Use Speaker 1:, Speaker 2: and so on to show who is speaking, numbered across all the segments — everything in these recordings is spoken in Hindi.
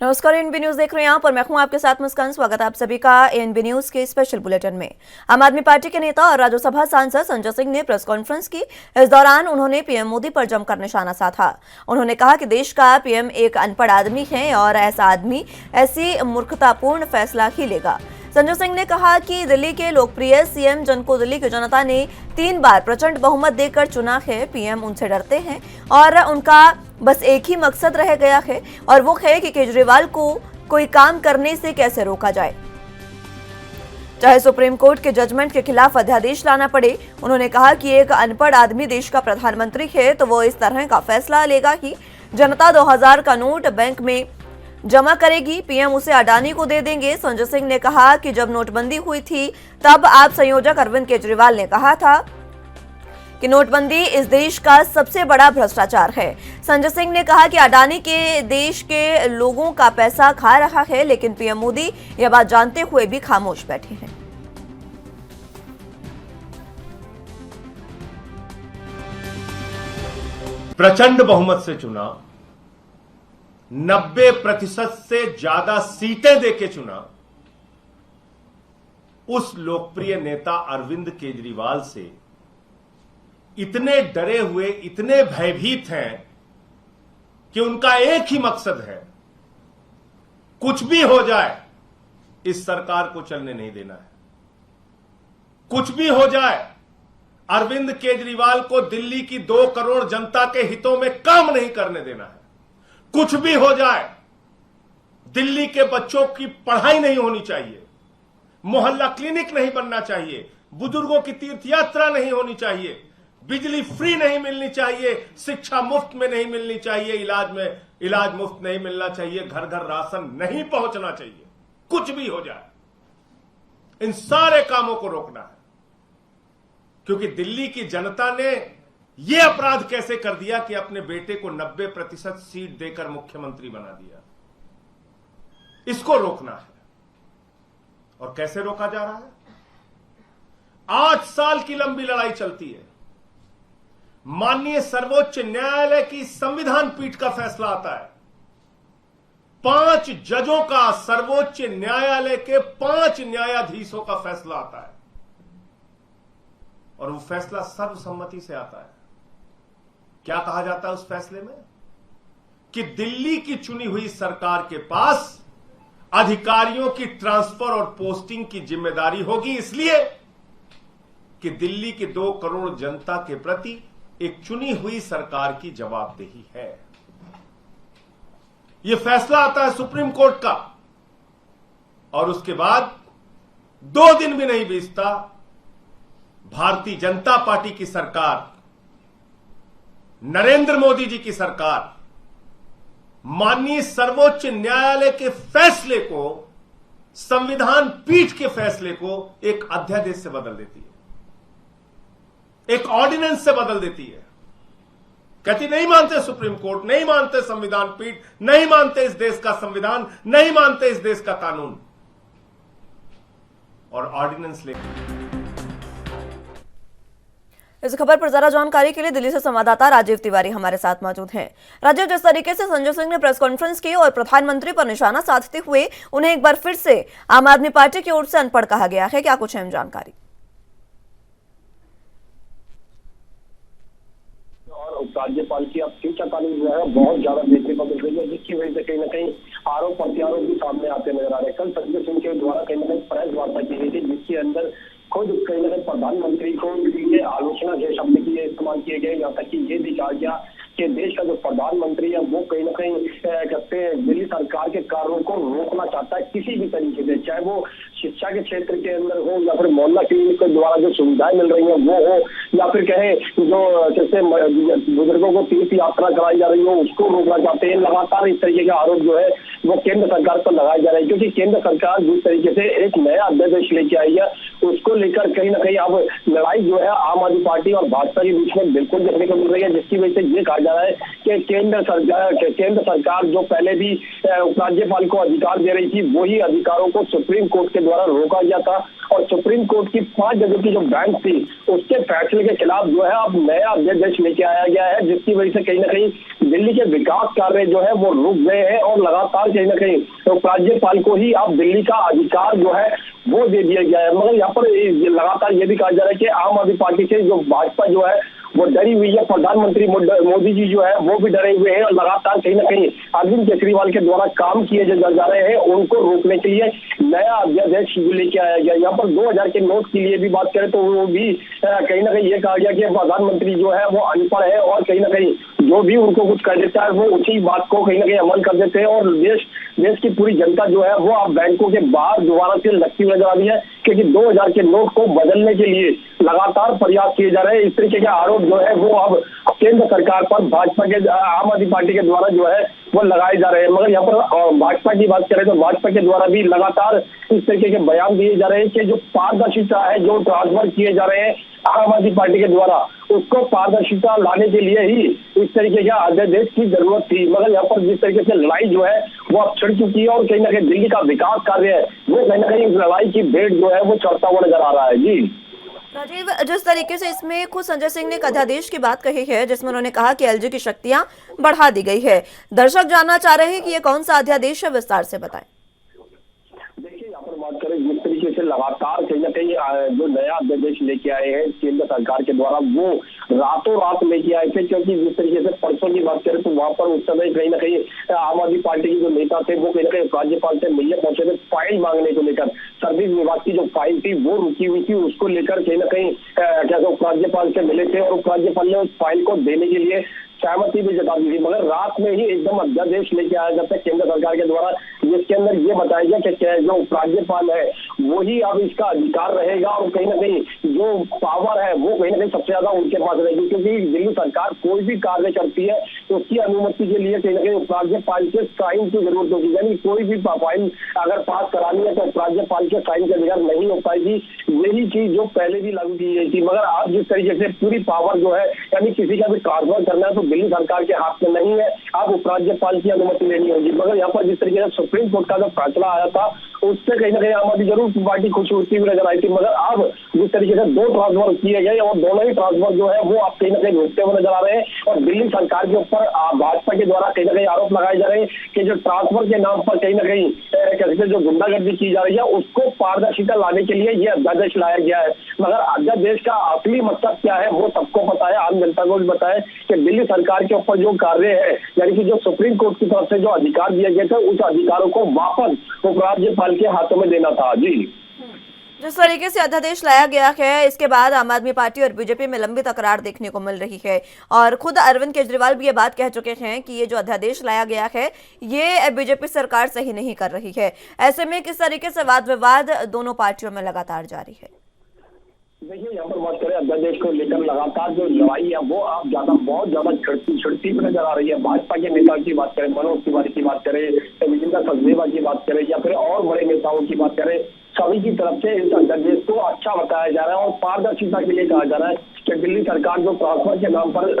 Speaker 1: नमस्कार, एएनबी न्यूज देख रहे हैं आप और मैं हूं आपके साथ मुस्कान। स्वागत है आप सभी का एएनबी न्यूज के स्पेशल बुलेटिन में। आम आदमी पार्टी के नेता और राज्यसभा सांसद संजय सिंह ने प्रेस कॉन्फ्रेंस की। इस दौरान उन्होंने पीएम मोदी पर जमकर निशाना साधा। उन्होंने कहा कि देश का पीएम एक अनपढ़ आदमी है और ऐसा आदमी ऐसी मूर्खतापूर्ण फैसला ही लेगा। संजय सिंह ने कहा कि दिल्ली के लोकप्रिय सीएम जिनको दिल्ली की जनता ने 3 बार प्रचंड बहुमत देकर चुना है, पीएम उनसे डरते हैं और उनका बस एक ही मकसद रह गया है और वो है कि केजरीवाल को कोई काम करने से कैसे रोका जाए, चाहे सुप्रीम कोर्ट के जजमेंट के खिलाफ अध्यादेश लाना पड़े। उन्होंने कहा कि एक अनपढ़ आदमी देश का प्रधानमंत्री है तो वो इस तरह का फैसला लेगा कि जनता 2000 का नोट बैंक में जमा करेगी, पीएम उसे अडानी को दे देंगे। संजय सिंह ने कहा कि जब नोटबंदी हुई थी तब आप संयोजक अरविंद केजरीवाल ने कहा था कि नोटबंदी इस देश का सबसे बड़ा भ्रष्टाचार है। संजय सिंह ने कहा कि अडानी के देश के लोगों का पैसा खा रहा है, लेकिन पीएम मोदी यह बात जानते हुए भी खामोश बैठे हैं।
Speaker 2: प्रचंड बहुमत से चुना, 90% से ज्यादा सीटें देके चुना, उस लोकप्रिय नेता अरविंद केजरीवाल से इतने डरे हुए, इतने भयभीत हैं कि उनका एक ही मकसद है, कुछ भी हो जाए इस सरकार को चलने नहीं देना है। कुछ भी हो जाए, अरविंद केजरीवाल को दिल्ली की 2 करोड़ जनता के हितों में काम नहीं करने देना है। कुछ भी हो जाए, दिल्ली के बच्चों की पढ़ाई नहीं होनी चाहिए, मोहल्ला क्लिनिक नहीं बनना चाहिए, बुजुर्गों की तीर्थ यात्रा नहीं होनी चाहिए, बिजली फ्री नहीं मिलनी चाहिए, शिक्षा मुफ्त में नहीं मिलनी चाहिए, इलाज मुफ्त नहीं मिलना चाहिए, घर घर राशन नहीं पहुंचना चाहिए। कुछ भी हो जाए, इन सारे कामों को रोकना है, क्योंकि दिल्ली की जनता ने यह अपराध कैसे कर दिया कि अपने बेटे को 90% सीट देकर मुख्यमंत्री बना दिया। इसको रोकना है। और कैसे रोका जा रहा है? 8 साल की लंबी लड़ाई चलती है। माननीय सर्वोच्च न्यायालय की संविधान पीठ का फैसला आता है। 5 जजों का, सर्वोच्च न्यायालय के 5 न्यायाधीशों का फैसला आता है और वो फैसला सर्वसम्मति से आता है। क्या कहा जाता है उस फैसले में? कि दिल्ली की चुनी हुई सरकार के पास अधिकारियों की ट्रांसफर और पोस्टिंग की जिम्मेदारी होगी, इसलिए कि दिल्ली की 2 करोड़ जनता के प्रति एक चुनी हुई सरकार की जवाबदेही है। यह फैसला आता है सुप्रीम कोर्ट का और उसके बाद 2 दिन भी नहीं बीतता, भारतीय जनता पार्टी की सरकार, नरेंद्र मोदी जी की सरकार माननीय सर्वोच्च न्यायालय के फैसले को, संविधान पीठ के फैसले को एक अध्यादेश से बदल देती है, एक ऑर्डिनेंस से बदल देती है। कहती नहीं मानते सुप्रीम कोर्ट, नहीं मानते संविधान पीठ, नहीं मानते इस देश का संविधान, नहीं मानते इस देश का कानून, और ऑर्डिनेंस लेकर।
Speaker 1: इस खबर पर ज्यादा जानकारी के लिए दिल्ली से संवाददाता राजीव तिवारी हमारे साथ मौजूद हैं। राजीव, जिस तरीके से संजय सिंह ने प्रेस कॉन्फ्रेंस की और प्रधानमंत्री पर निशाना साधते हुए उन्हें एक बार फिर से आम आदमी पार्टी की ओर से अनपढ़ कहा गया है, क्या कुछ अहम जानकारी?
Speaker 3: राज्यपाल की अब शिक्षाकालीन जो है बहुत ज्यादा देखने को मिल रही है, जिसकी वजह से कहीं ना कहीं आरोप प्रत्यारोप भी सामने आते नजर आ रहे हैं। कल संजय सिंह के द्वारा कहीं ना कहीं प्रेस वार्ता की गई थी, जिसके अंदर खुद कहीं ना कहीं प्रधानमंत्री को ये आलोचना के शब्द की इस्तेमाल किए गए, यहाँ तक कि ये भी कहा गया कि देश का जो प्रधानमंत्री है वो कहीं ना कहीं कहते हैं दिल्ली सरकार के कार्यों को रोकना चाहता है किसी भी तरीके से, चाहे वो शिक्षा के क्षेत्र के अंदर हो या फिर मोहल्ला क्लिनिक के द्वारा जो सुविधाएं मिल रही है वो हो, या फिर कहे जो जैसे बुजुर्गों को तीर्थ यात्रा कराई जा रही हो उसको रोकना चाहते हैं। लगातार इस तरीके के आरोप जो है वो केंद्र सरकार पर लगाए जा रहे हैं, क्योंकि केंद्र सरकार जिस तरीके से एक नया अध्यादेश लेके आई है उसको लेकर कहीं ना कहीं अब लड़ाई जो है आम आदमी पार्टी और भाजपा के बीच में बिल्कुल देखने को मिल रही है, जिसकी वजह से ये कहा जा रहा है कि केंद्र सरकार जो पहले भी राज्यपाल को अधिकार दे रही थी वही अधिकारों को सुप्रीम कोर्ट के द्वारा रोका गया था और सुप्रीम कोर्ट की 5 जजों की जो बेंच थी उसके फैसले के खिलाफ जो है अब नया अध्यादेश लेके आया गया है, जिसकी वजह से कहीं ना कहीं दिल्ली के विकास कार्य जो है वो रुक गए हैं और लगातार कहीं ना कहीं तो राज्यपाल को ही अब दिल्ली का अधिकार जो है वो दे दिया गया है। मगर यहाँ पर लगातार ये भी कहा जा रहा है कि आम आदमी पार्टी से जो भाजपा जो है वो डरी हुई है, प्रधानमंत्री मोदी जी जो है वो भी डरे हुए हैं और लगातार कहीं ना कहीं अरविंद केजरीवाल के द्वारा काम किए जा रहे हैं, उनको रोकने के लिए नया अध्यादेश लेके आया गया। यहाँ पर 2000 के नोट के लिए भी बात करें तो वो भी कहीं ना कहीं ये कहा गया कि प्रधानमंत्री जो है वो अनपढ़ है और कहीं ना कहीं जो भी उनको कुछ कर देता है वो उसी बात को कहीं ना कहीं अमल कर देते हैं और देश की पूरी जनता जो है वो अब बैंकों के बाहर दोबारा से लगती हुई नजर आ रही है, क्योंकि 2000 के नोट को बदलने के लिए लगातार प्रयास किए जा रहे हैं। इस तरीके के आरोप जो है वो अब केंद्र सरकार पर भाजपा के आम आदमी पार्टी के द्वारा जो है वो लगाए जा रहे हैं। मगर यहाँ पर भाजपा की बात करें तो भाजपा के द्वारा भी लगातार इस तरीके के बयान दिए जा रहे हैं कि जो पारदर्शिता है, जो ट्रांसफर किए जा रहे हैं आम आदमी पार्टी के द्वारा, उसको पारदर्शिता लाने के लिए ही इस तरीके के अध्यादेश की जरूरत थी। मगर यहाँ पर जिस तरीके से लड़ाई जो है वो अब छिड़ चुकी है और कहीं ना कहीं दिल्ली का विकास कार्य है वो कहीं ना कहीं इस लड़ाई की भेंट जो है वो चढ़ता हुआ नजर आ रहा है। जी
Speaker 1: राजीव, जिस तरीके से इसमें खुद संजय सिंह ने एक अध्यादेश की बात कही है जिसमें उन्होंने कहा कि एलजी की शक्तियां बढ़ा दी गई है, दर्शक जानना चाह रहे हैं कि ये कौन सा अध्यादेश है, विस्तार से बताएं।
Speaker 3: देखिए, यहाँ पर बात करें जिस तरीके से लगातार कहीं ना कहीं जो नया अध्यादेश लेके आए हैं केंद्र सरकार के द्वारा वो रातों रात लेके आए थे, क्योंकि जिस तरीके से परसों की बात करें तो वहां पर उस समय कहीं ना कहीं आम आदमी पार्टी के जो नेता थे वो कहीं ना कहीं राज्यपाल से मिलने पहुंचे थे फाइल मांगने को लेकर। सर्विस विभाग की जो फाइल थी वो रुकी हुई थी, उसको लेकर कहीं ना कहीं क्या उपराज्यपाल से मिले थे और उपराज्यपाल ने उस फाइल को देने के लिए सहमति भी जता दी थी। मगर रात में ही एकदम अध्यादेश लेके आया जाता है केंद्र सरकार के द्वारा, जिसके अंदर ये बताया गया कि जो उपराज्यपाल है वही अब इसका अधिकार रहेगा और कहीं ना कहीं जो पावर है वो कहीं ना कहीं सबसे ज्यादा उनके पास रहेगी, क्योंकि दिल्ली सरकार कोई भी कार्य करती है तो उसकी अनुमति के लिए कहीं ना कहीं उपराज्यपाल के साइन की जरूरत होगी। यानी कोई भी फाइल अगर पास करानी है तो उपराज्यपाल के साइन के बगैर नहीं हो पाएगी। यही चीज जो पहले भी लागू की गई थी, मगर आज जिस तरीके से पूरी पावर जो है यानी किसी का भी ट्रांसफर करना है तो दिल्ली सरकार के हाथ में नहीं है, अब उपराज्यपाल की अनुमति लेनी होगी। मगर यहाँ पर जिस तरीके से सुप्रीम कोर्ट का जो फैसला आया था उससे कहीं ना कहीं आम आदमी जरूर पार्टी खुश होती हुई नजर आई थी, मगर अब जिस तरीके से 2 ट्रांसफर किए गए और दोनों ही ट्रांसफर जो है वो आप कहीं ना कहीं रोकते हुए नजर आ रहे हैं और दिल्ली सरकार के ऊपर भाजपा के द्वारा कहीं ना कहीं आरोप लगाए जा रहे हैं कि जो ट्रांसफर के नाम पर कहीं ना कहीं कैसे जो गुंडागर्दी की जा रही है उसको पारदर्शिता लाने के लिए यह अध्यादेश लाया गया है। मगर अध्यादेश का असली मकसद क्या है वो सबको पता है, आम जनता को भी पता है कि दिल्ली सरकार के ऊपर जो कार्य है यानी कि जो सुप्रीम कोर्ट की तरफ से जो अधिकार दिए गए थे उस अधिकारों को वापस उपराज्यपाल के हाथों में देना था। जी
Speaker 1: जिस तरीके से अध्यादेश लाया गया है इसके बाद आम आदमी पार्टी और बीजेपी में लंबी तकरार देखने को मिल रही है और खुद अरविंद केजरीवाल भी ये बात कह चुके हैं कि ये जो अध्यादेश लाया गया है ये बीजेपी सरकार सही नहीं कर रही है। ऐसे में किस तरीके से वाद विवाद दोनों पार्टियों में लगातार जारी है?
Speaker 3: देखिए, यहाँ पर बात करें अध्यादेश को लेकर लगातार जो लड़ाई है वो अब बहुत ज्यादा छिड़ती नजर आ रही है। भाजपा के नेता की बात करें, मनोज तिवारी की बात करें, विजेंद्र सचदेवा की बात करें या फिर और बड़े नेताओं की बात करें, सभी की तरफ से इस अध्यादेश को अच्छा बताया जा रहा है और पारदर्शिता के लिए कहा जा रहा है कि दिल्ली सरकार जो ट्रांसफर के नाम पर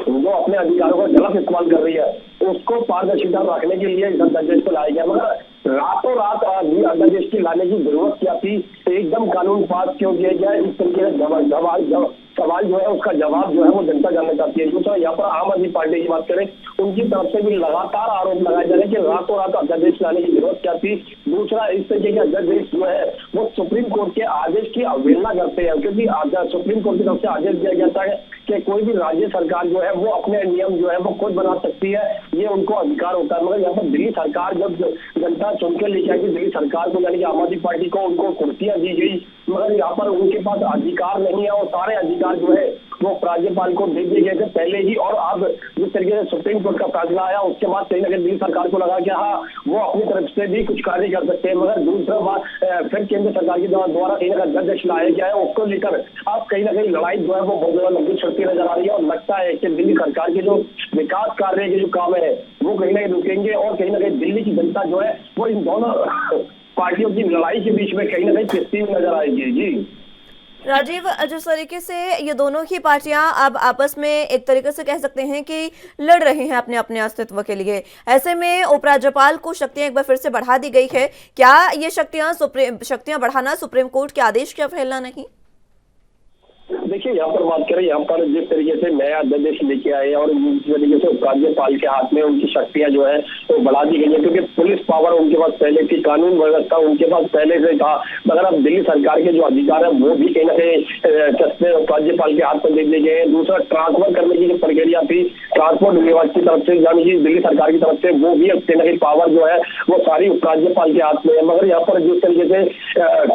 Speaker 3: जो अपने अधिकारों का गलत इस्तेमाल कर रही है उसको पारदर्शिता रखने के लिए इस अध्यादेश को लाया गया। मगर रातों रात अध्यादेश की लाने की जरूरत क्या थी, एकदम कानून पास क्यों किया गया, इस तरीके से सवाल जो है उसका जवाब जो है वो जनता जानना चाहती है। दूसरा यहाँ पर आम आदमी पार्टी की बात करें उनकी तरफ से भी लगातार आरोप लगाए जा रहे हैं कि रातों रात अध्यादेश लाने की जरूरत क्या थी। दूसरा, इस तरीके के अध्यादेश जो है वो सुप्रीम कोर्ट के आदेश की अवहेलना करते हैं, क्योंकि सुप्रीम कोर्ट की तरफ से आदेश दिया गया था कि कोई भी राज्य सरकार जो है वो अपने नियम जो है वो खुद बना सकती है, ये उनको अधिकार होता है। मगर यहाँ पर दिल्ली सरकार जब जनता चुन के लेके आएगी दिल्ली सरकार को यानी कि आम आदमी पार्टी को उनको कुर्सियां दी गई, मगर यहाँ पर उनके पास अधिकार नहीं है और सारे अधिकार जो है वो राज्यपाल को दे दिए गए थे पहले ही। और अब जिस तरीके से सुप्रीम कोर्ट का फैसला आया उसके बाद कहीं ना कहीं दिल्ली सरकार को लगा कि हाँ वो अपनी तरफ से भी कुछ कार्य कर सकते हैं। मगर दूसरा बात फिर केंद्र सरकार के द्वारा कहीं ना कहीं अध्यादेश लाया गया है, उसको लेकर अब कहीं ना कहीं लड़ाई जो है वो बहुत ज्यादा लंबी चलती नजर आ रही है और लगता है कि दिल्ली सरकार के जो विकास कार्य के जो काम है वो कहीं ना कहीं रुकेंगे और कहीं ना कहीं दिल्ली की जनता जो है वो इन दोनों पार्टियों की लड़ाई के बीच में कहीं ना कहीं पिसती हुई नजर आएगी। जी
Speaker 1: जी, बिल्कुल। राजीव, जिस तरीके से ये दोनों ही पार्टियां अब आपस में एक तरीके से कह सकते हैं कि लड़ रही हैं अपने अपने अस्तित्व के लिए, ऐसे में उपराज्यपाल को शक्तियां एक बार फिर से बढ़ा दी गई है। क्या ये शक्तियां बढ़ाना सुप्रीम कोर्ट के आदेश की अवहेलना नहीं?
Speaker 3: देखिए, यहाँ पर बात करें, यहाँ पर जिस तरीके से नया अध्यादेश लेके आए और जिस तरीके से उपराज्यपाल के हाथ में उनकी शक्तियां जो है वो बढ़ा दी गई है, क्योंकि पुलिस पावर उनके पास पहले थी, कानून व्यवस्था उनके पास पहले से था, मगर अब दिल्ली सरकार के जो अधिकार है वो भी कहीं ना कहीं उपराज्यपाल के हाथ में दे दिए गए हैं। दूसरा, ट्रांसफर करने की जो प्रक्रिया थी ट्रांसपोर्ट विभाग की तरफ से, यानी कि दिल्ली सरकार की तरफ से, वो भी अब कहीं ना कहीं पावर जो है वो सारी उपराज्यपाल के हाथ में है। मगर यहाँ पर जिस तरीके से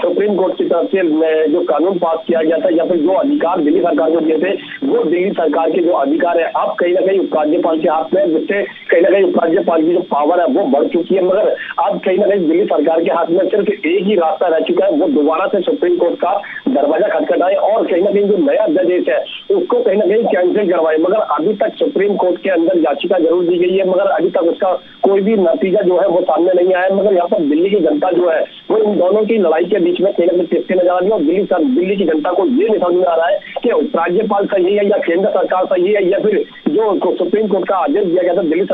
Speaker 3: सुप्रीम कोर्ट की तरफ से जो कानून पास किया गया था या फिर जो अधिकार दिल्ली सरकार को दिए थे, वो दिल्ली सरकार के जो अधिकार है अब कहीं ना कहीं उपराज्यपाल के हाथ में, जिससे कहीं ना कहीं उपराज्यपाल की जो पावर है वो बढ़ चुकी है। मगर अब कहीं ना कहीं दिल्ली सरकार के हाथ में सिर्फ एक ही रास्ता रह चुका है, वो दोबारा से सुप्रीम कोर्ट का दरवाजा खटखटाए और कहीं ना कहीं जो नया अध्यादेश है उसको कहीं ना कहीं कैंसिल करवाए। मगर अभी तक सुप्रीम कोर्ट के अंदर याचिका जरूर दी गई है, मगर अभी तक उसका कोई भी नतीजा जो है वो सामने नहीं आया। मगर यहाँ पर दिल्ली की जनता जो है वो इन दोनों की लड़ाई के बीच में कहीं ना कहीं तिसके नजर आ रही है और दिल्ली की जनता को ये नहीं समझ में आ रहा है कि राज्यपाल सही है या केंद्र सरकार सही है, या फिर जो सुप्रीम कोर्ट का आदेश दिया गया था दिल्ली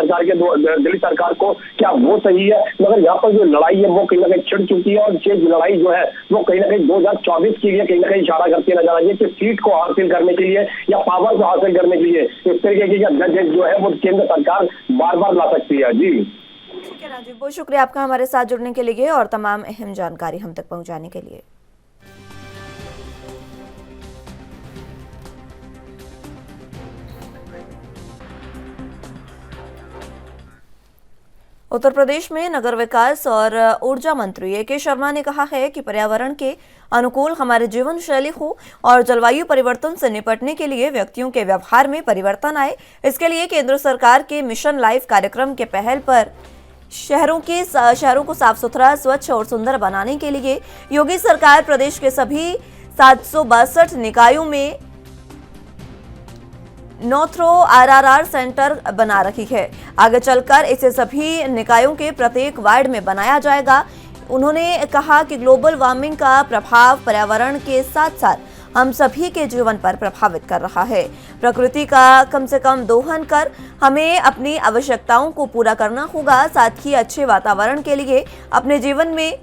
Speaker 3: सरकार को, क्या वो सही है। मगर यहाँ पर जो लड़ाई है वो कहीं ना कहीं छिड़ चुकी है और ये लड़ाई जो है वो कहीं ना कहीं 2024 के लिए कहीं ना कहीं इशारा करती नजर आ रही है कि सीट को हासिल करने के लिए या पावर को हासिल करने के लिए इस तरीके के अध्यादेश जो है वो केंद्र सरकार बार बार ला सकती है। जी
Speaker 1: ठीक है राजीव, बहुत शुक्रिया आपका हमारे साथ जुड़ने के लिए और तमाम अहम जानकारी हम तक पहुंचाने के लिए। उत्तर प्रदेश में नगर विकास और ऊर्जा मंत्री ए.के. शर्मा ने कहा है कि पर्यावरण के अनुकूल हमारी जीवन शैली हो और जलवायु परिवर्तन से निपटने के लिए व्यक्तियों के व्यवहार में परिवर्तन आए। इसके लिए केंद्र सरकार के मिशन लाइफ कार्यक्रम के पहल पर शहरों को साफ सुथरा, स्वच्छ और सुंदर बनाने के लिए योगी सरकार प्रदेश के सभी 762 निकायों में नोथ्रो आरआरआर सेंटर बना रखी है। आगे चलकर इसे सभी निकायों के प्रत्येक वार्ड में बनाया जाएगा। उन्होंने कहा कि ग्लोबल वार्मिंग का प्रभाव पर्यावरण के साथ साथ हम सभी के जीवन पर प्रभावित कर रहा है। प्रकृति का कम से कम दोहन कर हमें अपनी आवश्यकताओं को पूरा करना होगा। साथ ही अच्छे वातावरण के लिए अपने जीवन में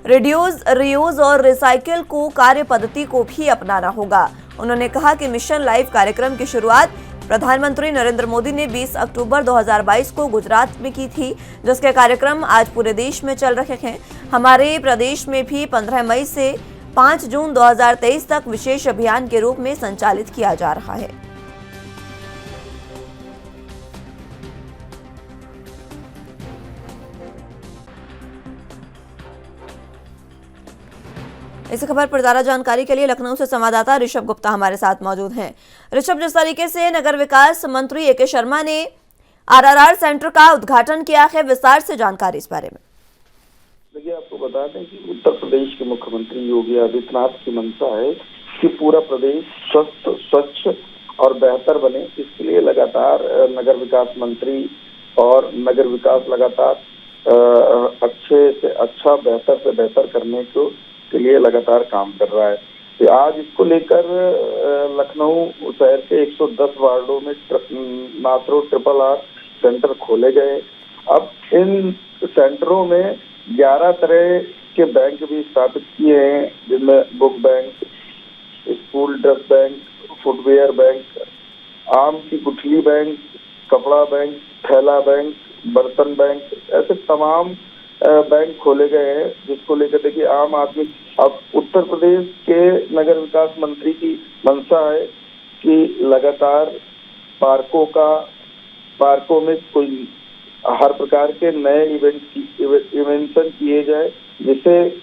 Speaker 1: रिड्यूस, रीयूज और रिसाइकिल को कार्य पद्धति को भी अपनाना होगा। उन्होंने कहा कि मिशन लाइफ कार्यक्रम की शुरुआत प्रधानमंत्री नरेंद्र मोदी ने 20 अक्टूबर 2022 को गुजरात में की थी, जिसके कार्यक्रम आज पूरे देश में चल रहे हैं। हमारे प्रदेश में भी 15 मई से 5 जून 2023 तक विशेष अभियान के रूप में संचालित किया जा रहा है। इस खबर पर ज्यादा जानकारी के लिए लखनऊ से संवाददाता ऋषभ गुप्ता हमारे साथ मौजूद हैं। ऋषभ, जिस तरीके से नगर विकास मंत्री ए.के. शर्मा ने आरआरआर सेंटर का उद्घाटन किया है, विस्तार से जानकारी इस बारे में।
Speaker 4: देखिए, आपको बता दें कि उत्तर प्रदेश के मुख्यमंत्री योगी आदित्यनाथ की मंशा है कि पूरा प्रदेश स्वस्थ, स्वच्छ और बेहतर बने। इसके लिए लगातार नगर विकास मंत्री और नगर विकास लगातार अच्छे से अच्छा, बेहतर से बेहतर करने के लिए लगातार काम कर रहा है। तो आज इसको लेकर लखनऊ शहर के 110 वार्डों में नाथ्रो RRR सेंटर खोले गए। अब इन सेंटरों में 11 तरह के बैंक भी स्थापित किए हैं, जिनमें book bank, school dress bank, footwear bank, आम की गुठली बैंक, कपड़ा बैंक, थैला बैंक, बर्तन बैंक, ऐसे तमाम बैंक खोले गए हैं। जिसको लेकर देखिए आम आदमी, अब उत्तर प्रदेश के नगर विकास मंत्री की मंशा है कि लगातार पार्कों में कोई हर प्रकार के नए इन्वेंशन किए जाए, जिससे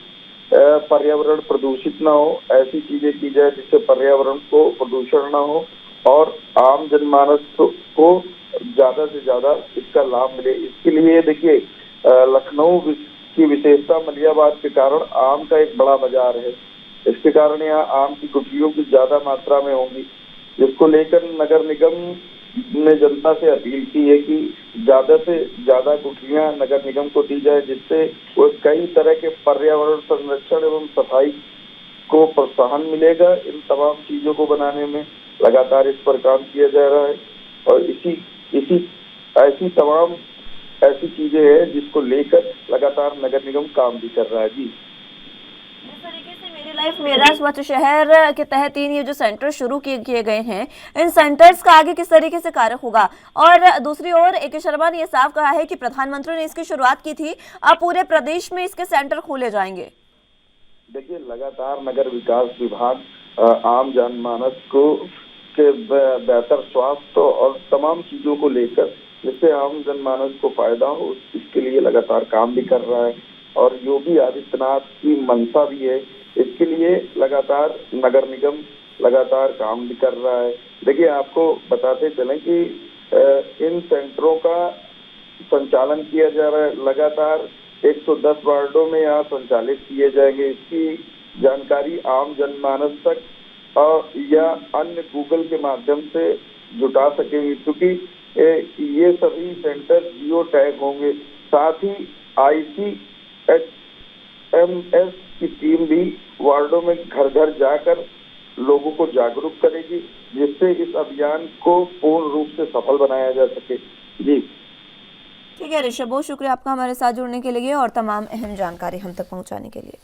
Speaker 4: पर्यावरण प्रदूषित ना हो। ऐसी चीजें की जाए जिससे पर्यावरण को प्रदूषण ना हो और आम जनमानस को ज्यादा से ज्यादा इसका लाभ मिले। इसके लिए देखिए लखनऊ की विशेषता मलियाबाद के कारण आम का एक बड़ा बाजार है। इसके कारण यहाँ आम की गुठलियों की ज्यादा मात्रा में होंगी, जिसको लेकर नगर निगम ने जनता से अपील की है कि ज्यादा से ज्यादा गुठलियां नगर निगम को दी जाए, जिससे वो कई तरह के पर्यावरण संरक्षण एवं सफाई को प्रोत्साहन मिलेगा इन तमाम चीजों को बनाने में। लगातार इस पर काम किया जा रहा है और ऐसी तमाम ऐसी चीजें हैं जिसको लेकर लगातार नगर निगम काम भी कर रहा है। जी,
Speaker 1: जिस तरीके से मेरी लाइफ मेरा स्वच्छ शहर के तहत ये जो सेंटर शुरू किए गए हैं, इन सेंटर्स का आगे किस तरीके से कार्य होगा? और दूसरी ओर ए.के. शर्मा ने यह साफ कहा है कि प्रधानमंत्री ने इसकी शुरुआत की थी, अब पूरे प्रदेश में इसके सेंटर खोले जाएंगे।
Speaker 4: देखिए, लगातार नगर विकास विभाग आम जनमानस को के बेहतर स्वास्थ्य और तमाम चीजों को लेकर जिससे आम जनमानस को फायदा हो इसके लिए लगातार काम भी कर रहा है और योगी आदित्यनाथ की मंशा भी है, इसके लिए लगातार नगर निगम लगातार काम भी कर रहा है। देखिए, आपको बताते चलें कि इन सेंटरों का संचालन किया जा रहा है, लगातार 110 वार्डों में यहाँ संचालित किए जाएंगे। इसकी जानकारी आम जनमानस तक या अन्य गूगल के माध्यम से जुटा सकेंगे, क्योंकि ये सभी सेंटर जियो टैग होंगे। साथ ही ICHMS की टीम भी वार्डों में घर घर जाकर लोगों को जागरूक करेगी, जिससे इस अभियान को पूर्ण रूप से सफल बनाया जा सके। जी,
Speaker 1: ठीक है ऋषभ, बहुत शुक्रिया आपका हमारे साथ जुड़ने के लिए और तमाम अहम जानकारी हम तक पहुंचाने के लिए।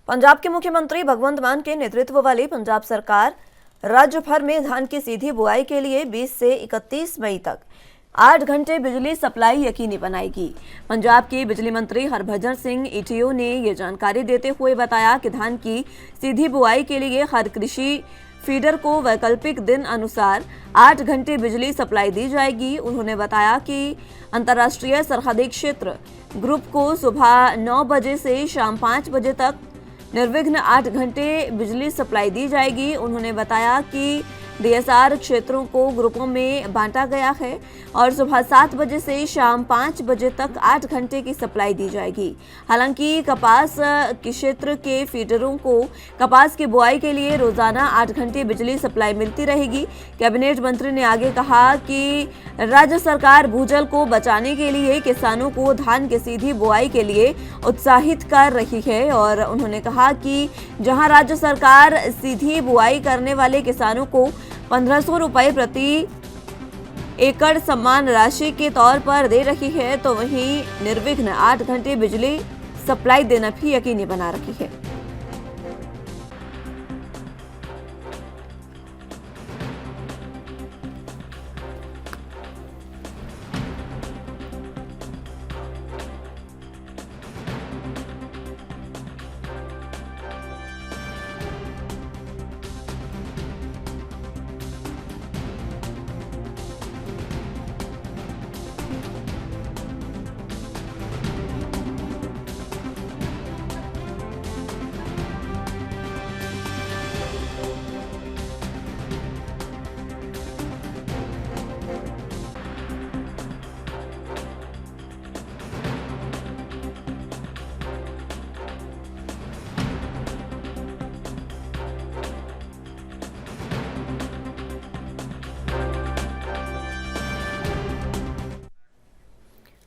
Speaker 1: पंजाब के मुख्यमंत्री भगवंत मान के नेतृत्व वाली पंजाब सरकार राज्य भर में धान की सीधी बुआई के लिए 20 से 31 मई तक 8 घंटे बिजली सप्लाई यकीनी बनाएगी। पंजाब के बिजली मंत्री हरभजन सिंह ETO ने ये जानकारी देते हुए बताया कि धान की सीधी बुआई के लिए हर कृषि फीडर को वैकल्पिक दिन अनुसार 8 घंटे बिजली सप्लाई दी जाएगी। उन्होंने बताया कि अंतर्राष्ट्रीय सरहदी क्षेत्र ग्रुप को सुबह 9 बजे से शाम 5 बजे तक निर्विघ्न 8 घंटे बिजली सप्लाई दी जाएगी। उन्होंने बताया कि DSR क्षेत्रों को ग्रुपों में बांटा गया है और सुबह 7 बजे से शाम 5 बजे तक 8 घंटे की सप्लाई दी जाएगी। हालांकि कपास के क्षेत्र के फीडरों को कपास की बुआई के लिए रोजाना 8 घंटे बिजली सप्लाई मिलती रहेगी। कैबिनेट मंत्री ने आगे कहा कि राज्य सरकार भूजल को बचाने के लिए किसानों को धान की सीधी बुआई के लिए उत्साहित कर रही है और उन्होंने कहा कि जहां राज्य सरकार सीधी बुआई करने वाले किसानों को 1500 रुपए प्रति एकड़ सम्मान राशि के तौर पर दे रही है, तो वहीं निर्विघ्न 8 घंटे बिजली सप्लाई देना भी यकीनी बना रखी है।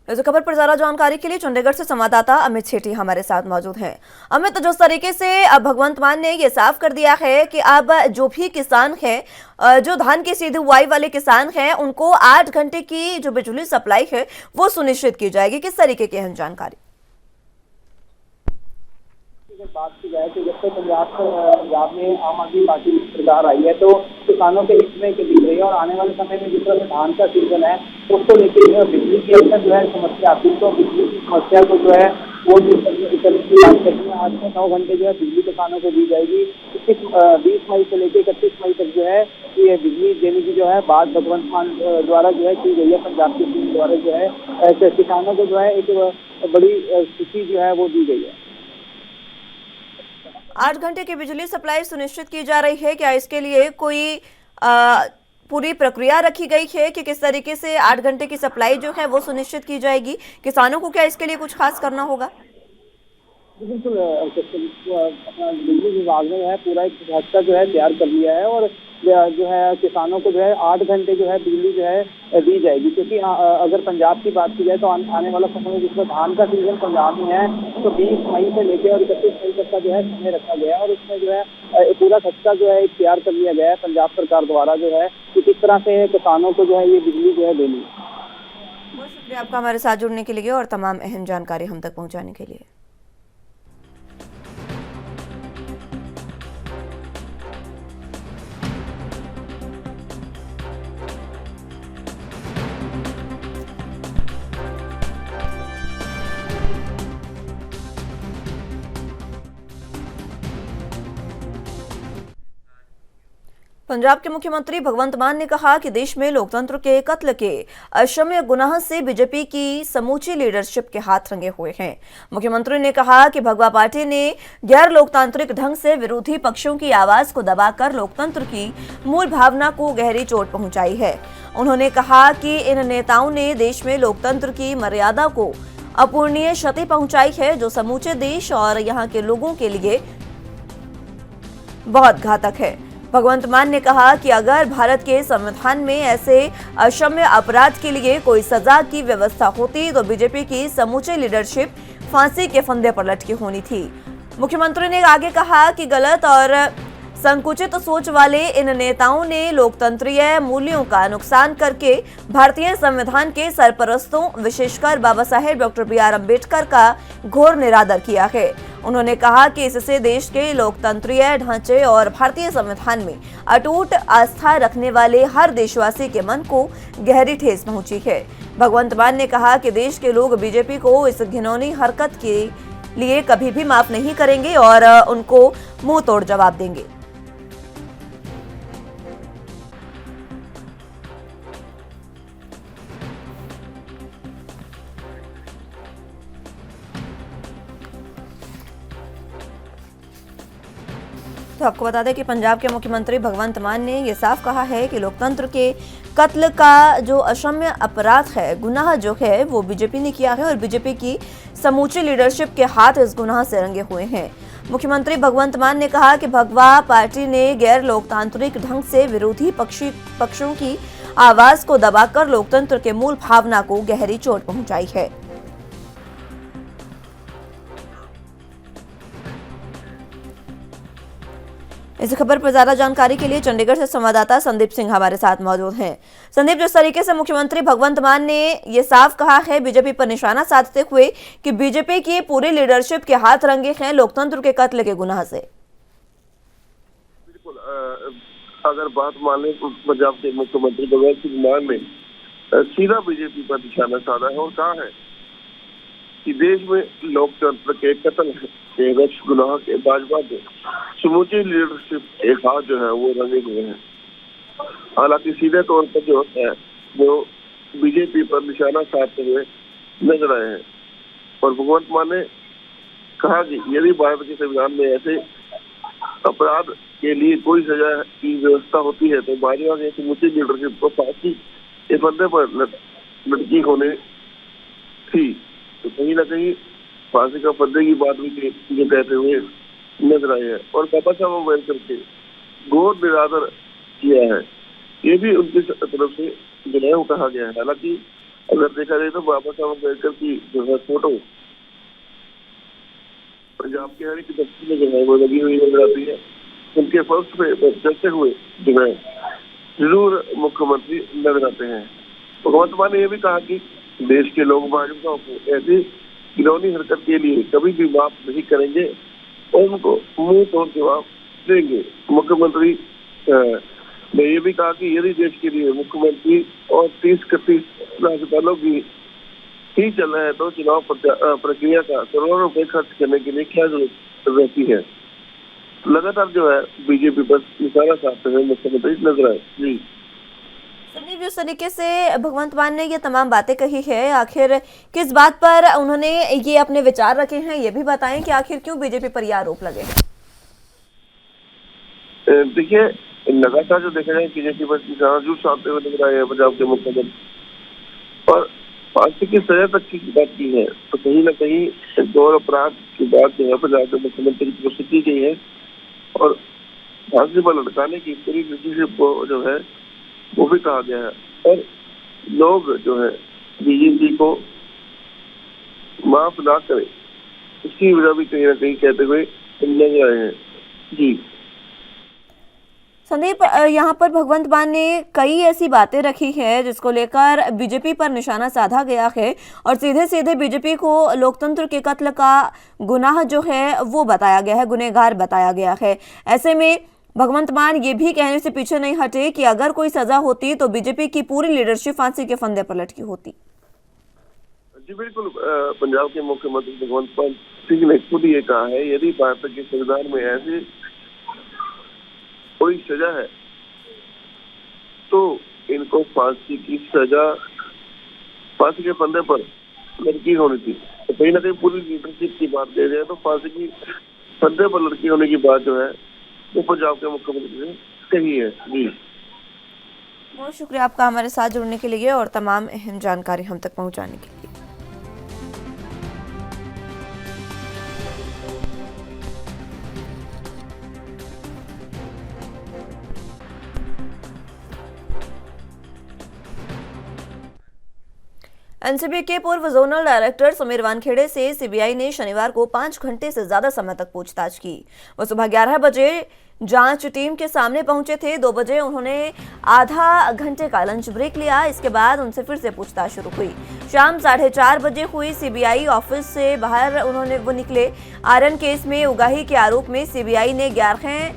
Speaker 1: इस खबर पर ज्यादा जानकारी के लिए चंडीगढ़ से संवाददाता अमित सेठी हमारे साथ मौजूद हैं। अमित, जिस तरीके से अब भगवंत मान ने ये साफ कर दिया है कि अब जो भी किसान हैं, जो धान की सीधी बुआई वाले किसान हैं, उनको 8 घंटे की जो बिजली सप्लाई है वो सुनिश्चित की जाएगी, किस तरीके की अहम जानकारी?
Speaker 5: बात की जाए तो जब से पंजाब में आम आदमी पार्टी की सरकार आई है तो किसानों के हित में दिख रही है और आने वाले समय में जिस तरह से धान का सीजन है उसको लेकर जो है बिजली की अक्सर जो है समस्या आती है, तो बिजली की समस्या को जो है वो करने की बात करती है। आज से 9 घंटे जो है बिजली किसानों को दी जाएगी। 20 मई से लेकर 31 मई तक जो है ये बिजली देने की जो है बात भगवंत मान द्वारा जो है की गई है। पंजाब की टीम द्वारा जो है किसानों को जो है एक बड़ी खुशी जो है वो दी गई है।
Speaker 1: 8 घंटे की बिजली सप्लाई सुनिश्चित की जा रही है। क्या इसके लिए कोई पूरी प्रक्रिया रखी गई है कि किस तरीके से 8 घंटे की सप्लाई जो है वो सुनिश्चित की जाएगी? किसानों को क्या इसके लिए कुछ खास करना होगा?
Speaker 5: बिल्कुल अपना बिजली विभाग ने जो है पूरा एक ढांचा जो है तैयार कर लिया है और जो है किसानों को जो है 8 घंटे जो है बिजली जो है दी जाएगी, क्योंकि अगर पंजाब की बात की जाए तो आने वाला समय जिसमें धान का सीजन पंजाब में है तो 20 मई से लेकर और 31 मई तक का जो है समय रखा गया है और उसमें जो है पूरा ढांचा जो है तैयार कर लिया गया है पंजाब सरकार द्वारा जो है कि किस तरह से किसानों को जो है ये बिजली जो है देनी।
Speaker 1: बहुत शुक्रिया आपका हमारे साथ जुड़ने के लिए और तमाम अहम जानकारी हम तक पहुंचाने के लिए। पंजाब के मुख्यमंत्री भगवंत मान ने कहा कि देश में लोकतंत्र के कत्ल के अक्षम्य गुनाह से बीजेपी की समूची लीडरशिप के हाथ रंगे हुए हैं। मुख्यमंत्री ने कहा कि भगवा पार्टी ने गैर लोकतांत्रिक ढंग से विरोधी पक्षों की आवाज को दबाकर लोकतंत्र की मूल भावना को गहरी चोट पहुंचाई है। उन्होंने कहा कि इन नेताओं ने देश में लोकतंत्र की मर्यादा को अपूरणीय क्षति पहुंचाई है, जो समूचे देश और यहाँ के लोगों के लिए बहुत घातक है। भगवंत मान ने कहा कि अगर भारत के संविधान में ऐसे अक्षम्य अपराध के लिए कोई सजा की व्यवस्था होती तो बीजेपी की समूची लीडरशिप फांसी के फंदे पर लटकी होनी थी। मुख्यमंत्री ने आगे कहा कि गलत और संकुचित सोच वाले इन नेताओं ने लोकतंत्रीय मूल्यों का नुकसान करके भारतीय संविधान के सरपरस्तों विशेषकर बाबा साहेब डॉक्टर BR अम्बेडकर का घोर निरादर किया है। उन्होंने कहा कि इससे देश के लोकतंत्रीय ढांचे और भारतीय संविधान में अटूट आस्था रखने वाले हर देशवासी के मन को गहरी ठेस पहुंची है। भगवंत मान ने कहा कि देश के लोग बीजेपी को इस घिनौनी हरकत के लिए कभी भी माफ नहीं करेंगे और उनको मुंह तोड़ जवाब देंगे। तो आपको बता दें कि पंजाब के मुख्यमंत्री भगवंत मान ने यह साफ कहा है कि लोकतंत्र के कत्ल का जो अक्षम्य अपराध है, गुनाह जो है वो बीजेपी ने किया है और बीजेपी की समूची लीडरशिप के हाथ इस गुनाह से रंगे हुए हैं। मुख्यमंत्री भगवंत मान ने कहा कि भगवा पार्टी ने गैर लोकतांत्रिक ढंग से विरोधी पक्षों की आवाज को दबाकर लोकतंत्र के मूल भावना को गहरी चोट पहुंचाई है। इस खबर पर ज्यादा जानकारी के लिए चंडीगढ़ से संवाददाता संदीप सिंह हमारे साथ मौजूद हैं। संदीप, जिस तरीके से मुख्यमंत्री भगवंत मान ने ये साफ कहा है बीजेपी पर निशाना साधते हुए कि बीजेपी की पूरी लीडरशिप के हाथ रंगे हैं लोकतंत्र के कत्ल के गुनाह से।
Speaker 6: बिल्कुल, अगर बात मान लें तो पंजाब के मुख्यमंत्री भगवंत सिंह मान ने सीधा बीजेपी पर निशाना साधा है और कहा है कि देश में लोकतंत्र के कत्ल के रक्ष गुनाह के भाजपा के समूची लीडरशिप के हाथ जो है वो रंगे हुए हैं। हालांकि सीधे तौर पर जो है वो बीजेपी पर निशाना साधते हुए नजर आए हैं और भगवंत मान ने कहा कि यदि भारत के संविधान में ऐसे अपराध के लिए कोई सजा की व्यवस्था होती है तो भाजपा के समूची लीडरशिप को फांसी के फंदे पर लटकी होने थी। तो कहीं ना कहीं फांसी का फंदे की बात भी जो कहते हुए नजर आए हैं और बाबा साहब अम्बेडकर के घोर निरादर किया है, ये भी उनकी तरफ से जो है वो कहा गया है। हालांकि अगर देखा जाए तो बाबा साहब अम्बेडकर की जो है फोटो पंजाब के हर एक दफ्तर में जो है वो लगी हुई नजर आती है। उनके फर्श पे चलते हुए जो है जरूर मुख्यमंत्री नजर आते हैं। भगवंत मान ने यह भी कहा कि देश के लोग भाजपा को ऐसी घिनौनी हरकत के लिए कभी भी माफ नहीं करेंगे और उनको मुंह तोड़ जवाब देंगे। मुख्यमंत्री ने यह भी कहा कि यदि देश के लिए मुख्यमंत्री और 30-31 राज्यपालों की ही चल रहा है तो चुनाव प्रक्रिया का करोड़ों रुपए खर्च करने के लिए क्या जरूरत रहती है। लगातार जो है बीजेपी पर निशाना साधते हुए मुख्यमंत्री नजर आए। जी
Speaker 1: संदीप, जिस तरीके से भगवंत मान ने ये तमाम बातें कही है, आखिर किस बात पर उन्होंने ये अपने विचार रखे हैं, ये भी बताएं कि आखिर क्यों बीजेपी पर ये आरोप लगे।
Speaker 6: देखिए, लगातार जो देखा जाए बीजेपी पर निशाना जरूर साधते हुए नजर आए हैं पंजाब के मुख्यमंत्री फांसी की सजा तक की बात की है, तो कहीं ना कहीं एक गौर अपराध की बात जो है पंजाब के मुख्यमंत्री की तरफ से की गई है और फांसी पर लटकाने की पूरी लीडरशिप को जो है वो भी कहा गया है और लोग जो है बीजेपी को माफ ना करें इसकी वजह भी कहीं ना कहीं कहते हुए नजर आए हैं। जी
Speaker 1: संदीप, यहाँ पर भगवंत मान ने कई ऐसी बातें रखी है जिसको लेकर बीजेपी पर निशाना साधा गया है और सीधे सीधे बीजेपी को लोकतंत्र के कत्ल का गुनाह जो है वो बताया गया है, गुनहगार बताया गया है। ऐसे में भगवंत मान ये भी कहने से पीछे नहीं हटे कि अगर कोई सजा होती तो बीजेपी की पूरी लीडरशिप फांसी के फंदे पर लटकी होती।
Speaker 6: जी बिल्कुल, पंजाब के मुख्यमंत्री भगवंत मान सिंह ने खुद ये कहा है यदि भारत के संविधान में ऐसी कोई सजा है तो इनको फांसी की सजा फांसी के फंदे पर लड़की होनी थी। तो कहीं ना कहीं पूरी लीडरशिप की बात दे रहे हैं तो फांसी की फंदे पर लड़की होने की बात जो है वो पंजाब के मुख्यमंत्री ने कही है। जी
Speaker 1: बहुत शुक्रिया आपका हमारे साथ जुड़ने के लिए और तमाम अहम जानकारी हम तक पहुंचाने के लिए। एनसीबी के पूर्व जोनल डायरेक्टर समीर वानखेड़े से सीबीआई ने शनिवार को 5 घंटे से ज्यादा समय तक पूछताछ की। वो सुबह 11 बजे जांच टीम के सामने पहुंचे थे। 2 बजे उन्होंने आधा घंटे का लंच ब्रेक लिया। इसके बाद उनसे फिर से पूछताछ शुरू हुई। शाम 4:30 बजे हुई सीबीआई ऑफिस से बाहर वो निकले। आर्यन केस में उगाही के आरोप में सीबीआई ने 11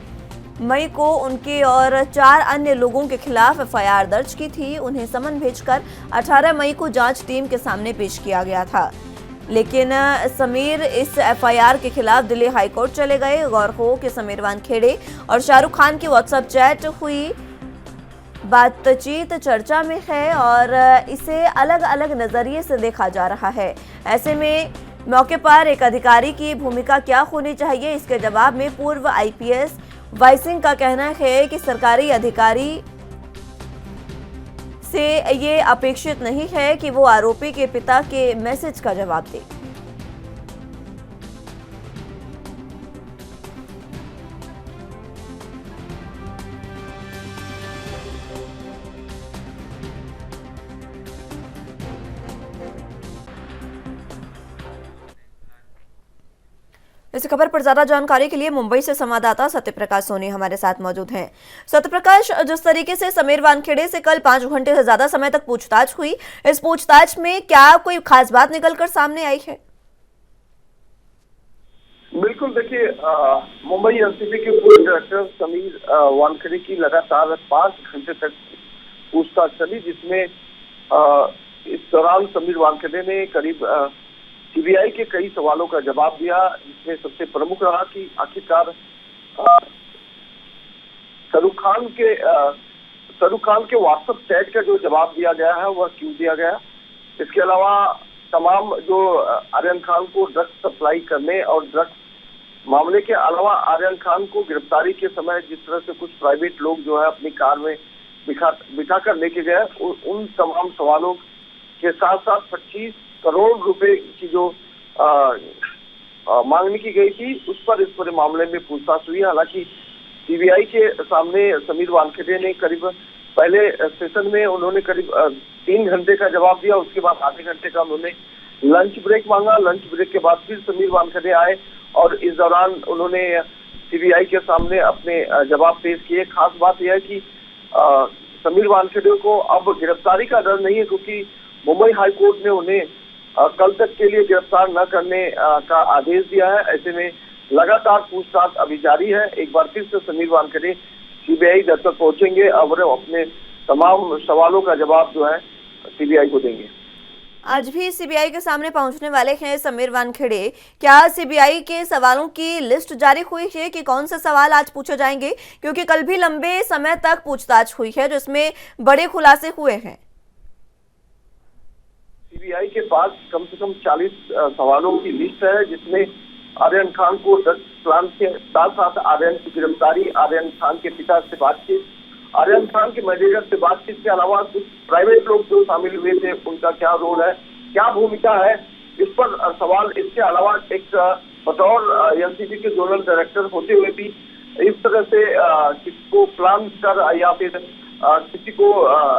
Speaker 1: मई को उनके और 4 अन्य लोगों के खिलाफ एफआईआर दर्ज की थी। उन्हें समन भेजकर 18 मई को जांच टीम के सामने पेश किया गया था, लेकिन समीर इस एफआईआर के खिलाफ दिल्ली हाईकोर्ट चले गए। गौर हो कि समीर वानखेड़े और शाहरुख खान की व्हाट्सएप चैट हुई बातचीत चर्चा में है और इसे अलग अलग नजरिए से देखा जा रहा है। ऐसे में मौके पर एक अधिकारी की भूमिका क्या होनी चाहिए, इसके जवाब में पूर्व आईपीएस वाई सिंह का कहना है कि सरकारी अधिकारी से ये अपेक्षित नहीं है कि वो आरोपी के पिता के मैसेज का जवाब दे। इस खबर पर ज्यादा जानकारी के लिए मुंबई से संवाददाता सत्यप्रकाश सोनी हमारे साथ मौजूद हैं। सत्यप्रकाश, जिस तरीके से समीर वानखेड़े से कल 5 घंटे से ज्यादा समय तक पूछताछ हुई, इस पूछताछ में क्या कोई खास बात निकलकर सामने आई है?
Speaker 4: बिल्कुल, देखिए मुंबई एनसीबी के पूर्व डायरेक्टर समीर वानखेड़े की लगातार 5 घंटे तक पूछताछ चली, जिसमें इस दौरान समीर वानखेड़े ने करीब सीबीआई के कई सवालों का जवाब दिया, जिसमें सबसे प्रमुख रहा कि आखिरकार शाहरुख खान के व्हाट्सएप चैट का जो जवाब दिया गया है वह क्यों दिया गया। इसके अलावा तमाम जो आर्यन खान को ड्रग्स सप्लाई करने और ड्रग्स मामले के अलावा आर्यन खान को गिरफ्तारी के समय जिस तरह से कुछ प्राइवेट लोग जो है अपनी कार में बिठा कर लेके गए, उन तमाम सवालों के साथ साथ 25 करोड़ रुपए की जो मांगनी की गई थी उस पर इस पूरे मामले में पूछताछ हुई। हालांकि सीबीआई के सामने समीर वानखेड़े ने करीब पहले सेशन में उन्होंने करीब 3 घंटे का जवाब दिया, उसके बाद आधे घंटे का उन्होंने लंच ब्रेक मांगा। लंच ब्रेक के बाद फिर समीर वानखेड़े आए और इस दौरान उन्होंने सीबीआई के सामने अपने जवाब पेश किए। खास बात यह है कि समीर वानखेड़े को अब गिरफ्तारी का डर नहीं है, क्योंकि मुंबई हाई कोर्ट ने उन्हें कल तक के लिए गिरफ्तार न करने का आदेश दिया है। ऐसे में लगातार पूछताछ अभी जारी है। एक बार फिर से समीर वानखेड़े सीबीआई दफ्तर पहुंचेंगे और अपने तमाम सवालों का जवाब जो है सीबीआई को देंगे।
Speaker 1: आज भी सीबीआई के सामने पहुंचने वाले हैं समीर वानखेड़े। क्या सीबीआई के सवालों की लिस्ट जारी हुई है कि कौन से सवाल आज पूछे जाएंगे? क्योंकि कल भी लंबे समय तक पूछताछ हुई है जिसमें बड़े खुलासे हुए हैं।
Speaker 4: सीबीआई के पास कम से कम 40 सवालों की लिस्ट है, जिसमें आर्यन खान को ड्रग्स प्लान के साथ साथ आर्यन की गिरफ्तारी, आर्यन खान के पिता से बातचीत, आर्यन खान के मैनेजर से बातचीत के अलावा कुछ प्राइवेट लोग जो शामिल हुए थे उनका क्या रोल है,
Speaker 6: क्या भूमिका है, इस पर सवाल। इसके अलावा एक बतौर एनसीबी के जोनल डायरेक्टर होते हुए भी इस तरह से किसी को प्लान कर या फिर किसी को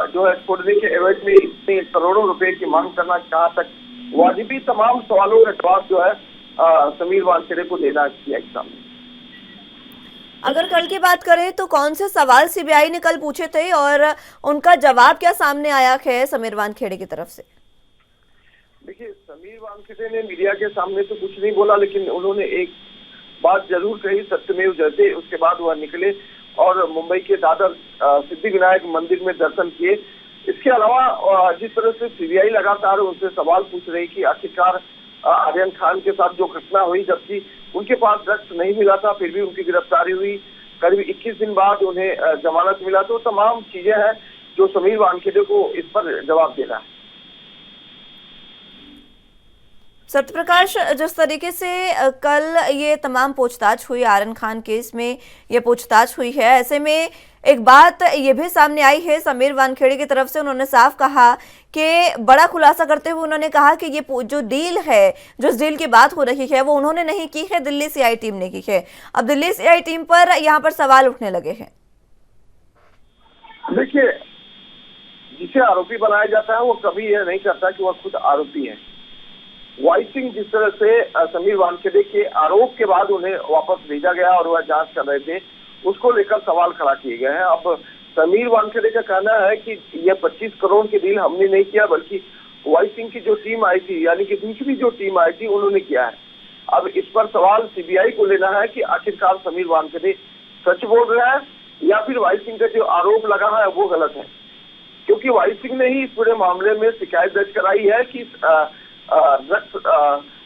Speaker 6: जो है छोड़ने के एवज में इतने करोड़ों रुपए की मांग करना कहाँ तक वाजिबी, तमाम सवालों का जवाब जो है समीर वानखेड़े को देना किया एग्जाम में।
Speaker 1: अगर कल की बात करें तो कौन से सवाल सीबीआई ने कल पूछे थे और उनका जवाब क्या सामने आया है समीर वानखेड़े की तरफ से?
Speaker 6: देखिए, समीर वानखेड़े ने मीडिया के सामने तो कुछ नहीं बोला, लेकिन उन्होंने एक बात जरूर कही, सत्यमेव जयते। उसके बाद वह निकले और मुंबई के दादर सिद्धिविनायक मंदिर में दर्शन किए। इसके अलावा जिस तरह से सीबीआई लगातार उनसे सवाल पूछ रही कि आखिरकार आर्यन खान के साथ जो घटना हुई, जबकि उनके पास ड्रग्स नहीं मिला था, फिर भी उनकी गिरफ्तारी हुई, करीब 21 दिन बाद उन्हें जमानत मिला, तो तमाम चीजें हैं जो समीर वानखेड़े को इस पर जवाब देना है।
Speaker 1: सत्यप्रकाश, जिस तरीके से कल ये तमाम पूछताछ हुई, आर्यन खान केस में ये पूछताछ हुई है, ऐसे में एक बात ये भी सामने आई है समीर वानखेड़े की तरफ से। उन्होंने साफ कहा कि बड़ा खुलासा करते हुए उन्होंने कहा कि ये जो डील है, जिस डील की बात हो रही है, वो उन्होंने नहीं की है, दिल्ली सीआई टीम ने की है। अब दिल्ली सीआई टीम पर यहाँ पर सवाल उठने लगे हैं।
Speaker 6: देखिए, जिसे आरोपी बनाया जाता है वो कभी यह नहीं करता कि वह खुद आरोपी है। वाई सिंह जिस तरह से समीर वानखेड़े के आरोप के बाद उन्हें वापस भेजा गया और वह जांच कर रहे थे, उसको लेकर सवाल खड़ा किए गए हैं। अब समीर वानखेड़े का कहना है कि यह 25 करोड़ की डील हमने नहीं किया, बल्कि वाई सिंह की जो टीम आई थी, यानी कि दूसरी जो टीम आई थी, उन्होंने किया है। अब इस पर सवाल सीबीआई को लेना है कि आखिरकार समीर वानखेड़े सच बोल रहा है या फिर वाई सिंह का जो आरोप लगा है वो गलत है, क्योंकि वाई सिंह ने ही इस पूरे मामले में शिकायत दर्ज कराई है कि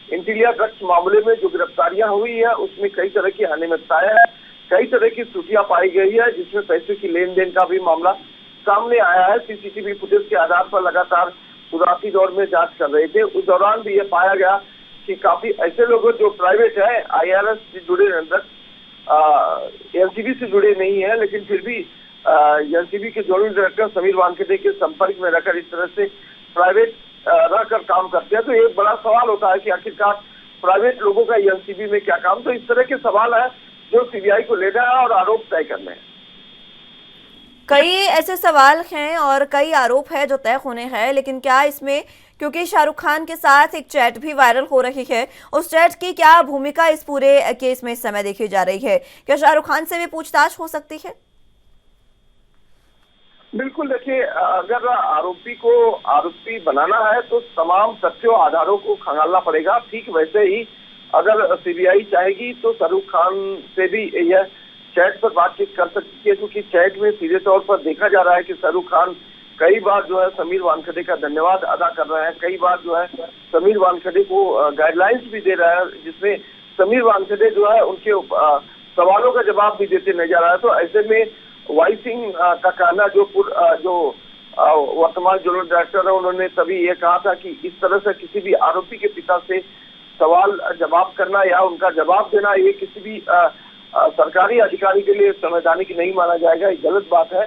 Speaker 6: इंटीरिया ड्रग्स मामले में जो गिरफ्तारियां हुई है उसमें कई तरह की अनियमितताएं हैं, कई तरह की त्रुटियां पाई गई है, जिसमें पैसे की लेन देन का भी मामला सामने आया है। सीसीटीवी फुटेज के आधार पर लगातार शुरुआती दौर में जांच कर रहे थे। उस दौरान भी ये पाया गया कि काफी ऐसे लोग जो प्राइवेट है, IRS से जुड़े एनसीबी से जुड़े नहीं है, लेकिन फिर भी एनसीबी के जोनल डायरेक्टर समीर वानखेड़े के संपर्क में रहकर इस तरह से प्राइवेट रहकर काम करते हैं। तो एक बड़ा सवाल होता है कि आखिरकार प्राइवेट लोगों का एनसीबी में क्या काम। तो इस तरह के सवाल है जो सीबीआई को लेना है और आरोप तय करने हैं।
Speaker 1: कई ऐसे सवाल हैं और कई आरोप है जो तय होने हैं, लेकिन क्या इसमें, क्योंकि शाहरुख खान के साथ एक चैट भी वायरल हो रही है, उस चैट की क्या भूमिका इस पूरे केस में इस समय देखी जा रही है? क्या शाहरुख खान से भी पूछताछ हो सकती है?
Speaker 6: बिल्कुल, देखिए, अगर आरोपी को आरोपी बनाना है तो तमाम तथ्यों आधारों को खंगालना पड़ेगा। ठीक वैसे ही अगर सीबीआई चाहेगी तो शाहरुख खान से भी यह चैट पर बातचीत कर सकती है, क्योंकि चैट में सीधे तौर पर देखा जा रहा है कि शाहरुख खान कई बार जो है समीर वानखेड़े का धन्यवाद अदा कर रहे हैं, कई बार जो है समीर वानखेड़े को गाइडलाइंस भी दे रहा है, जिसमें समीर वानखेड़े जो है उनके सवालों का जवाब भी देते नजर आ रहा है। तो ऐसे में वाई सिंह का कहना, जो वर्तमान जोनल डायरेक्टर है, उन्होंने तभी ये कहा था कि इस तरह से किसी भी आरोपी के पिता से सवाल जवाब करना या उनका जवाब देना, ये किसी भी सरकारी अधिकारी के लिए संवैधानिक नहीं माना जाएगा, ये गलत बात है।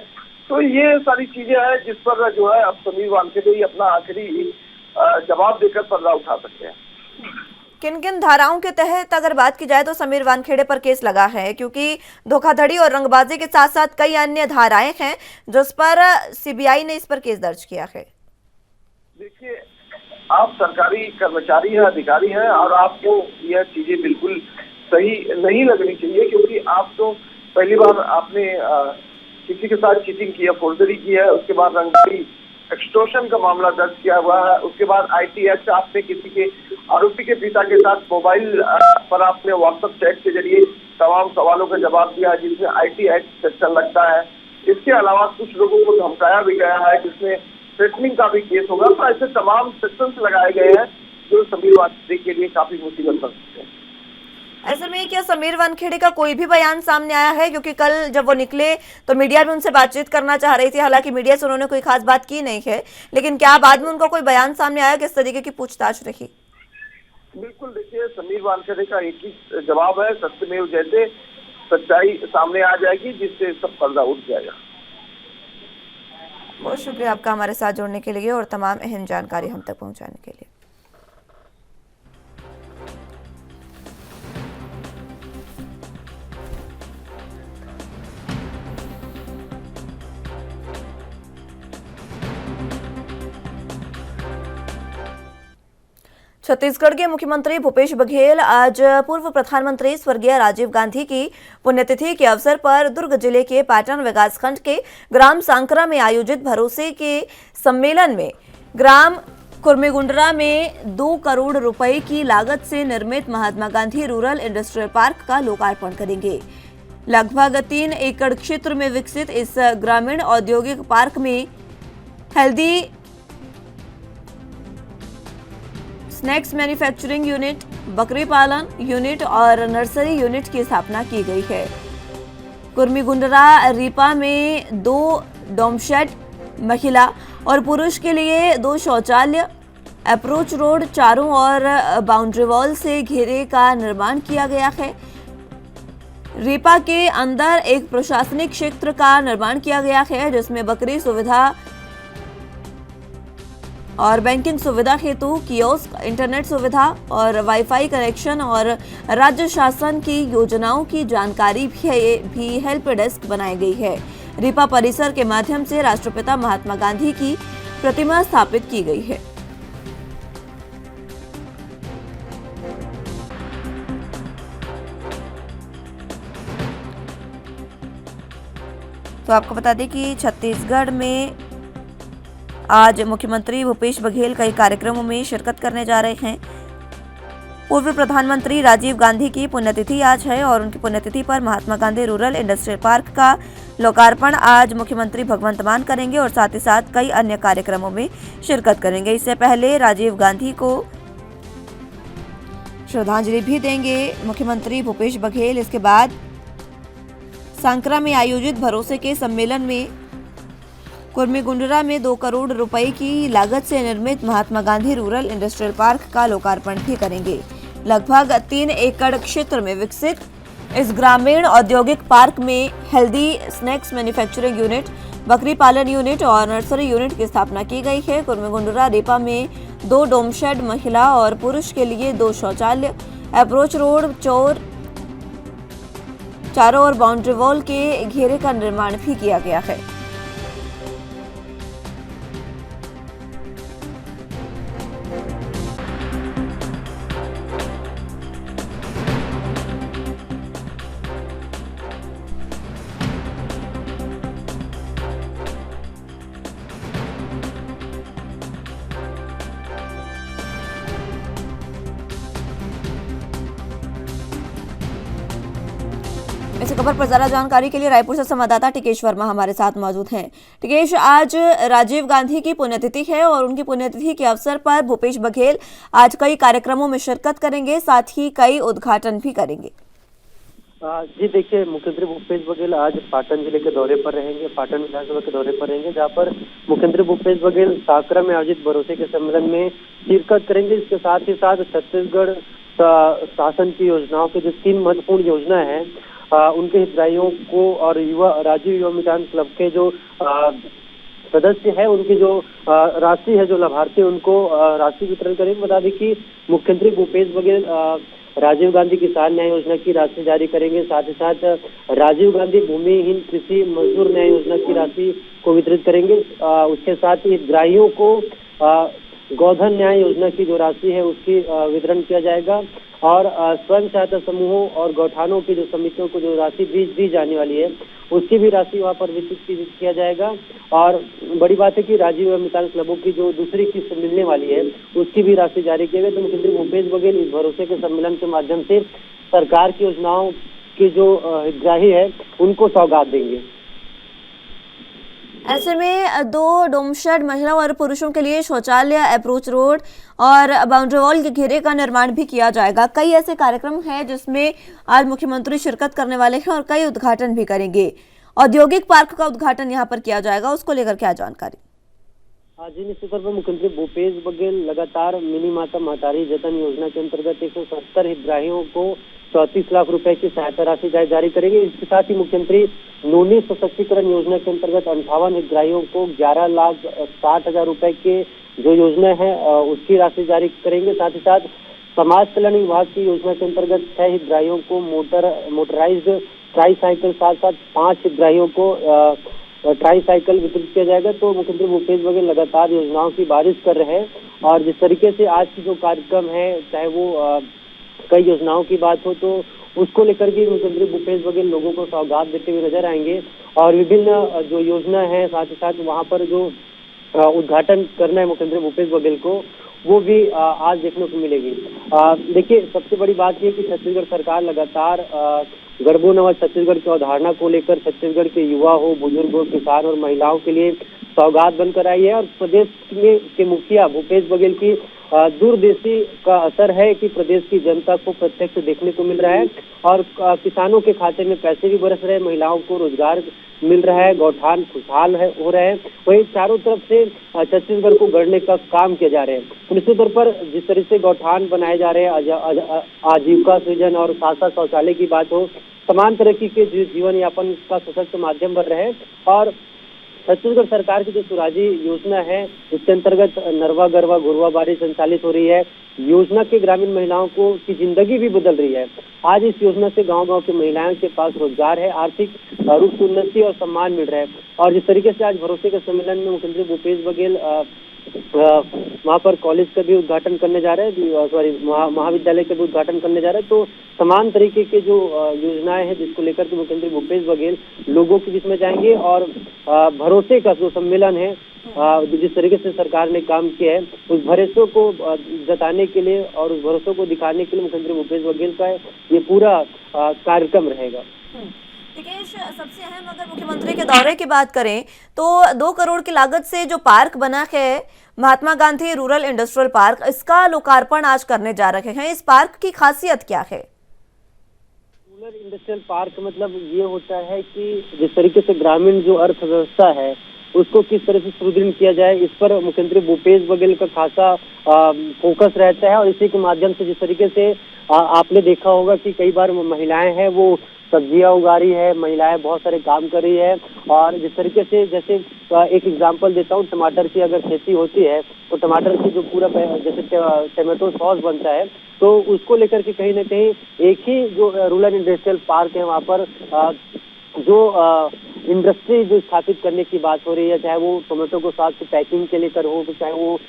Speaker 6: तो ये सारी चीजें हैं जिस पर जो है अब समीर वानखेड़े ही अपना आखिरी जवाब देकर पर्दा उठा सकते हैं।
Speaker 1: किन किन धाराओं के तहत अगर बात की जाए तो समीर वानखेड़े पर केस लगा है? क्योंकि धोखाधड़ी और रंगबाजी के साथ साथ कई अन्य धाराएं हैं जिस पर सीबीआई ने इस पर केस दर्ज किया है।
Speaker 6: देखिए, आप सरकारी कर्मचारी हैं, अधिकारी हैं, और आपको यह चीजें बिल्कुल सही नहीं लगनी चाहिए, क्योंकि आप तो पहली बार आपने किसी के साथ चीटिंग की है, फोर्जरी की है, उसके बाद रंगबाजी एक्सटॉर्शन का मामला दर्ज किया हुआ है, उसके बाद IT एक्ट आपने किसी के आरोपी के पिता के साथ मोबाइल पर आपने व्हाट्सएप चैट के जरिए तमाम सवालों का जवाब दिया, जिसमें IT एक्ट सेक्शन लगता है। इसके अलावा कुछ लोगों को धमकाया भी गया है, जिसमें थ्रेटनिंग का भी केस होगा। तो ऐसे तमाम सेक्शंस लगाए गए हैं जो समीर वानखेड़े के लिए काफी मुसीबत बन सकते हैं।
Speaker 1: ऐसे में क्या समीर वानखेड़े का कोई भी बयान सामने आया है? क्योंकि कल जब वो निकले तो मीडिया भी उनसे बातचीत करना चाह रही थी, हालांकि मीडिया से उन्होंने कोई खास बात की नहीं है, लेकिन क्या बाद में उनका कोई बयान सामने आया, किस तरीके की पूछताछ रही?
Speaker 6: बिल्कुल, देखिए, समीर वानखेड़े का एक ही जवाब है, सत्यमेव जयते। सच्चाई सामने आ जाएगी जिससे सब पर्दा उठ जाएगा।
Speaker 1: बहुत शुक्रिया आपका हमारे साथ जुड़ने के लिए और तमाम अहम जानकारी हम तक पहुंचाने के लिए। छत्तीसगढ़ के मुख्यमंत्री भूपेश बघेल आज पूर्व प्रधानमंत्री स्वर्गीय राजीव गांधी की पुण्यतिथि के अवसर पर दुर्ग जिले के पाटन विकासखंड के ग्राम सांकरा में आयोजित भरोसे के सम्मेलन में ग्राम कुर्मेगुंडरा में 2 करोड़ रुपए की लागत से निर्मित Mahatma Gandhi rural industrial park का लोकार्पण करेंगे। लगभग 3 एकड़ क्षेत्र में विकसित इस ग्रामीण औद्योगिक पार्क में हेल्दी स्नैक्स मैन्युफैक्चरिंग यूनिट, बकरी पालन यूनिट और नर्सरी यूनिट की स्थापना की गई है। कुर्मीगुंडरा रीपा में 2 डोमशेड महिला और पुरुष के लिए 2 शौचालय, अप्रोच रोड चारों ओर बाउंड्री वॉल से घेरे का निर्माण किया गया है। रीपा के अंदर एक प्रशासनिक क्षेत्र का निर्माण किया गया है जिसमें बकरी सुविधा और बैंकिंग सुविधा हेतु कियोस्क, इंटरनेट सुविधा और वाईफाई कनेक्शन और राज्य शासन की योजनाओं की जानकारी भी हेल्प डेस्क बनाई गई है। रीपा परिसर के माध्यम से राष्ट्रपिता महात्मा गांधी की प्रतिमा स्थापित की गई है। तो आपको बता दें कि छत्तीसगढ़ में आज मुख्यमंत्री भूपेश बघेल कई कार्यक्रमों में शिरकत करने जा रहे हैं। पूर्व प्रधानमंत्री राजीव गांधी की पुण्यतिथि आज है और उनकी पुण्यतिथि पर Mahatma Gandhi rural industrial park का लोकार्पण आज मुख्यमंत्री भगवंत मान करेंगे और साथ ही साथ कई अन्य कार्यक्रमों में शिरकत करेंगे। इससे पहले राजीव गांधी को श्रद्धांजलि भी देंगे मुख्यमंत्री भूपेश बघेल। इसके बाद सांकरा में आयोजित भरोसे के सम्मेलन में कुर्मीगुंडरा में 2 करोड़ रुपए की लागत से निर्मित Mahatma Gandhi rural industrial park का लोकार्पण भी करेंगे। लगभग 3 एकड़ क्षेत्र में विकसित इस ग्रामीण औद्योगिक पार्क में हेल्दी स्नैक्स मैन्युफैक्चरिंग यूनिट, बकरी पालन यूनिट और नर्सरी यूनिट की स्थापना की गई है। कुर्मीगुंडरा रीपा में 2 डोमशेड महिला और पुरुष के लिए 2 शौचालय, अप्रोच रोड चारों ओर बाउंड्री वॉल के घेरे का निर्माण भी किया गया है। इस खबर पर ज्यादा जानकारी के लिए रायपुर से संवाददाता टिकेश वर्मा हमारे साथ मौजूद हैं। टिकेश, आज राजीव गांधी की पुण्यतिथि है और उनकी पुण्यतिथि के अवसर पर भूपेश बघेल आज कई कार्यक्रमों में शिरकत करेंगे, साथ ही कई उद्घाटन भी करेंगे।
Speaker 7: जी देखिए, मुख्यमंत्री भूपेश बघेल आज पाटन जिले के दौरे पर रहेंगे, पाटन विधानसभा के दौरे पर रहेंगे, जहां पर मुख्यमंत्री भूपेश बघेल सांकरा में आयोजित भरोसे के सम्मेलन में शिरकत करेंगे। इसके साथ ही साथ छत्तीसगढ़ शासन की योजनाओं की जो 3 महत्वपूर्ण योजना है उनके हितग्राहियों को और राजीव युवा मितान क्लब के जो सदस्य है उनकी जो राशि है, जो लाभार्थी उनको राशि वितरण करेंगे। बता दें कि मुख्यमंत्री भूपेश बघेल राजीव गांधी किसान न्याय योजना की राशि जारी करेंगे, साथ ही साथ राजीव गांधी भूमिहीन कृषि मजदूर न्याय योजना की राशि को वितरित करेंगे। उसके साथ ही हितग्राहियों को गोधन न्याय योजना की जो राशि है उसकी वितरण किया जाएगा और स्वयं सहायता समूहों और गौठानों की जो समितियों को जो राशि दी जाने वाली है उसकी भी राशि वहां पर वितरित किया जाएगा। और बड़ी बात है कि राजीव मितान क्लबों की जो दूसरी किस्त मिलने वाली है उसकी भी राशि जारी की गई। तो मुख्यमंत्री भूपेश बघेल इस भरोसे के सम्मेलन के माध्यम से सरकार की योजनाओं की जो हितग्राही है उनको सौगात देंगे।
Speaker 1: ऐसे में 2 डोमशेड महिला और पुरुषों के लिए शौचालय, अप्रोच रोड और बाउंड्री वॉल के घेरे का निर्माण भी किया जाएगा। कई ऐसे कार्यक्रम हैं जिसमें आज मुख्यमंत्री शिरकत करने वाले हैं और कई उद्घाटन भी करेंगे। औद्योगिक पार्क का उद्घाटन यहां पर किया जाएगा, उसको लेकर क्या जानकारी?
Speaker 7: जी निश्चित तौर पर मुख्यमंत्री भूपेश बघेल लगातार मिनी माता महतारी जतन योजना के अंतर्गत 170 हितग्राहियों को 34 लाख रुपए की सहायता राशि जारी करेंगे। इसके साथ ही मुख्यमंत्री नूनी सशक्तिकरण योजना के अंतर्गत 58 हितग्राहियों को 11,60,000 रुपए के जो योजना है उसकी राशि जारी करेंगे। साथ ही साथ समाज कल्याण विभाग की योजना के अंतर्गत 6 हितग्राहियों को मोटराइज्ड ट्राईसाइकिल, साथ साथ 5 हितग्राहियों को ट्राईसाइकिल वितरित किया जाएगा। तो मुख्यमंत्री भूपेश बघेल लगातार योजनाओं की बारिश कर रहे हैं और जिस तरीके से आज की जो कार्यक्रम है, चाहे वो कई योजनाओं की बात हो, तो उसको लेकर भी मुख्यमंत्री भूपेश बघेल लोगों को सौगात देते हुए नजर आएंगे। और विभिन्न जो योजना है, साथ ही साथ वहाँ पर जो उद्घाटन करना है मुख्यमंत्री भूपेश बघेल को, वो भी आज देखने को मिलेगी। देखिए, सबसे बड़ी बात यह कि छत्तीसगढ़ सरकार लगातार गर्भो नवा छत्तीसगढ़ की अवधारणा को लेकर छत्तीसगढ़ के युवा हो, बुजुर्ग हो, किसान और महिलाओं के लिए सौगात बनकर आई है। और प्रदेश में के मुखिया भूपेश बघेल की दूरदृष्टि का असर है कि प्रदेश की जनता को प्रत्यक्ष देखने को मिल रहा है और किसानों के खाते में पैसे भी बरस रहे हैं, महिलाओं को रोजगार मिल रहा है, गौठान खुशहाल हो रहे हैं। वही चारों तरफ से छत्तीसगढ़ को गढ़ने का काम किए जा रहे हैं। तो निश्चित तौर पर जिस तरह से गौठान बनाए जा रहे हैं, आजीविका सृजन और साथ साथ शौचालय की बात हो, समान तरक्की के जीवन यापन का सशक्त माध्यम बन रहे हैं। और छत्तीसगढ़ सरकार की जो सुराजी योजना है, इसके अंतर्गत नरवा गरवा घुरवा बारी संचालित हो रही है। योजना के ग्रामीण महिलाओं को की जिंदगी भी बदल रही है। आज इस योजना से गांव-गांव की महिलाओं के पास रोजगार है, आर्थिक रूप से उन्नति और सम्मान मिल रहा है। और जिस तरीके से आज भरोसे के सम्मेलन में मुख्यमंत्री भूपेश बघेल वहाँ पर कॉलेज का भी उद्घाटन करने जा रहे हैं, महाविद्यालय का भी उद्घाटन करने जा रहे हैं। तो समान तरीके के जो योजनाएं हैं जिसको लेकर के मुख्यमंत्री भूपेश बघेल लोगों के बीच में जाएंगे और भरोसे का जो सम्मेलन है, जिस तरीके से सरकार ने काम किया है, उस भरोसे को जताने के लिए और उस भरोसे को दिखाने के लिए मुख्यमंत्री भूपेश बघेल का ये पूरा कार्यक्रम रहेगा।
Speaker 1: टिकेश, सबसे अहम अगर मुख्यमंत्री के दौरे की बात करें तो 2 करोड़ की लागत से जो पार्क बना है Mahatma Gandhi rural industrial park, इसका लोकार्पण आज करने जा रहे हैं। इस पार्क की खासियत क्या है?
Speaker 7: रूरल इंडस्ट्रियल पार्क मतलब ये होता है कि जिस तरीके से ग्रामीण जो अर्थव्यवस्था है उसको किस तरह से सुदृढ़ किया जाए, इस पर मुख्यमंत्री भूपेश बघेल का खासा फोकस रहता है। और इसी के माध्यम से जिस तरीके से आपने देखा होगा कि कई बार महिलाएं हैं वो सब्जियां उगा रही है, महिलाएं बहुत सारे काम कर रही है। और जिस तरीके से जैसे एक एग्जांपल देता हूँ, टमाटर की अगर खेती होती है तो टमाटर की जो पूरा जैसे टमाटो सॉस बनता है, तो उसको लेकर के कहीं ना कहीं एक ही जो रूरल इंडस्ट्रियल पार्क है वहाँ पर जो इंडस्ट्री जो स्थापित करने की बात हो रही है, चाहे वो टोमेटो को साथ से पैकिंग के लेकर हो, चाहे वो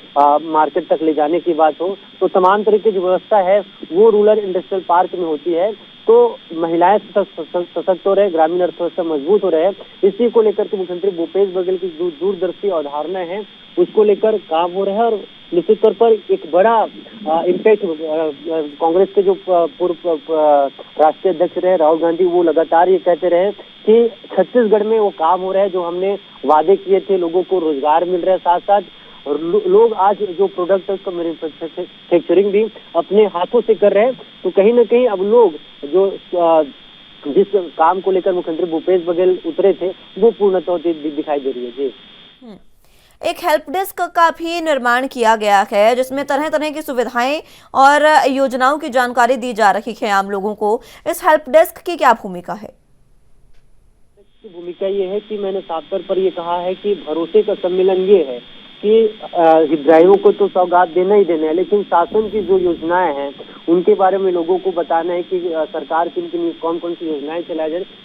Speaker 7: मार्केट तक ले जाने की बात हो, तो तमाम तरह की जो व्यवस्था है वो रूरल इंडस्ट्रियल पार्क में होती है। तो महिलाएं सशक्त हो रहे, ग्रामीण अर्थव्यवस्था मजबूत हो रहे हैं। इसी को लेकर के मुख्यमंत्री भूपेश बघेल की दूरदर्शी अवधारणा है उसको लेकर काम हो रहा है। और निश्चित तौर पर एक बड़ा इम्पैक्ट कांग्रेस के जो पूर्व राष्ट्रीय अध्यक्ष रहे राहुल गांधी, वो लगातार ये कहते रहे कि छत्तीसगढ़ में वो काम हो रहा है जो हमने वादे किए थे, लोगों को रोजगार मिल रहा है, साथ साथ लोग आज जो प्रोडक्ट है उसका मैन्युफैक्चरिंग भी अपने हाथों से कर रहे हैं। तो कहीं ना कहीं अब लोग जो जिस काम को लेकर मुख्यमंत्री भूपेश बघेल उतरे थे वो पूर्णतः होती दिखाई दे रही है। जी,
Speaker 1: एक हेल्प डेस्क का भी निर्माण किया गया है जिसमें तरह तरह की सुविधाएं और योजनाओं की जानकारी दी जा रही है आम लोगों को। इस हेल्प डेस्क की क्या भूमिका है?
Speaker 7: भूमिका ये है कि मैंने साफ तौर पर ये कहा है कि भरोसे का सम्मेलन ये है कि हितग्राहियों को तो सौगात देना ही देना है, लेकिन शासन की जो योजनाएं हैं उनके बारे में लोगों को बताना है कि सरकार किन किन कौन कौन सी योजनाएं चलाई जा रही।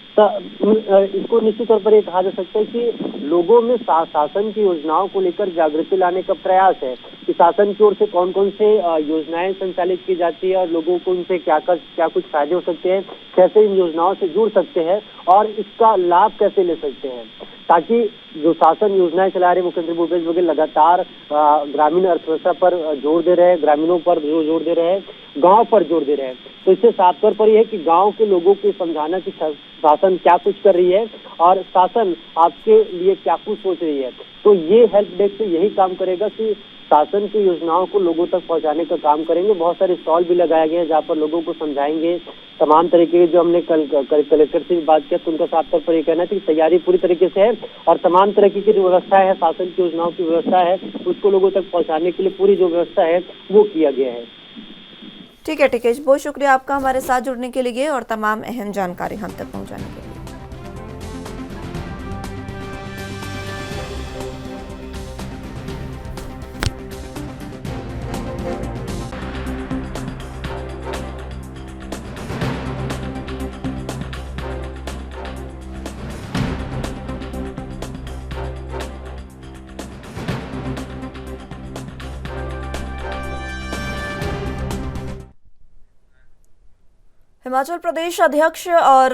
Speaker 7: इसको निश्चित तौर पर ये कहा जा सकता है कि लोगों में शासन की योजनाओं को लेकर जागृति लाने का प्रयास है कि शासन की ओर से कौन कौन से योजनाएं संचालित की जाती है और लोगों को उनसे क्या कुछ फायदे हो सकते हैं, कैसे इन योजनाओं से जुड़ सकते हैं और इसका लाभ कैसे ले सकते हैं, ताकि जो शासन योजनाएं चला रहे मुख्यमंत्री भूपेश बघेल लगातार ग्रामीण अर्थव्यवस्था पर जोर दे रहे हैं, ग्रामीणों पर जोर दे रहे हैं, गांव पर जोर दे रहे हैं। तो इससे साफ तौर पर यह है कि गांव के लोगों को समझाना कि शासन क्या कुछ कर रही है और शासन आपके लिए क्या कुछ सोच रही है। तो ये हेल्प डेस्क यही काम करेगा कि शासन की योजनाओं को लोगों तक पहुंचाने का काम करेंगे। बहुत सारे स्टॉल भी लगाए गए हैं जहाँ पर लोगों को समझाएंगे तमाम तरीके के। जो हमने कल कलेक्टर से भी बात किया तो उनका साफ तौर पर ये कहना है कि तैयारी पूरी तरीके से है और तमाम तरीके की जो व्यवस्था है, शासन की योजनाओं की व्यवस्था है, उसको लोगों तक पहुँचाने के लिए पूरी जो व्यवस्था है वो किया गया है।
Speaker 1: ठीक है टिकेश, बहुत शुक्रिया आपका हमारे साथ जुड़ने के लिए और तमाम अहम जानकारी हम तक पहुँचाने के लिए। हिमाचल प्रदेश अध्यक्ष और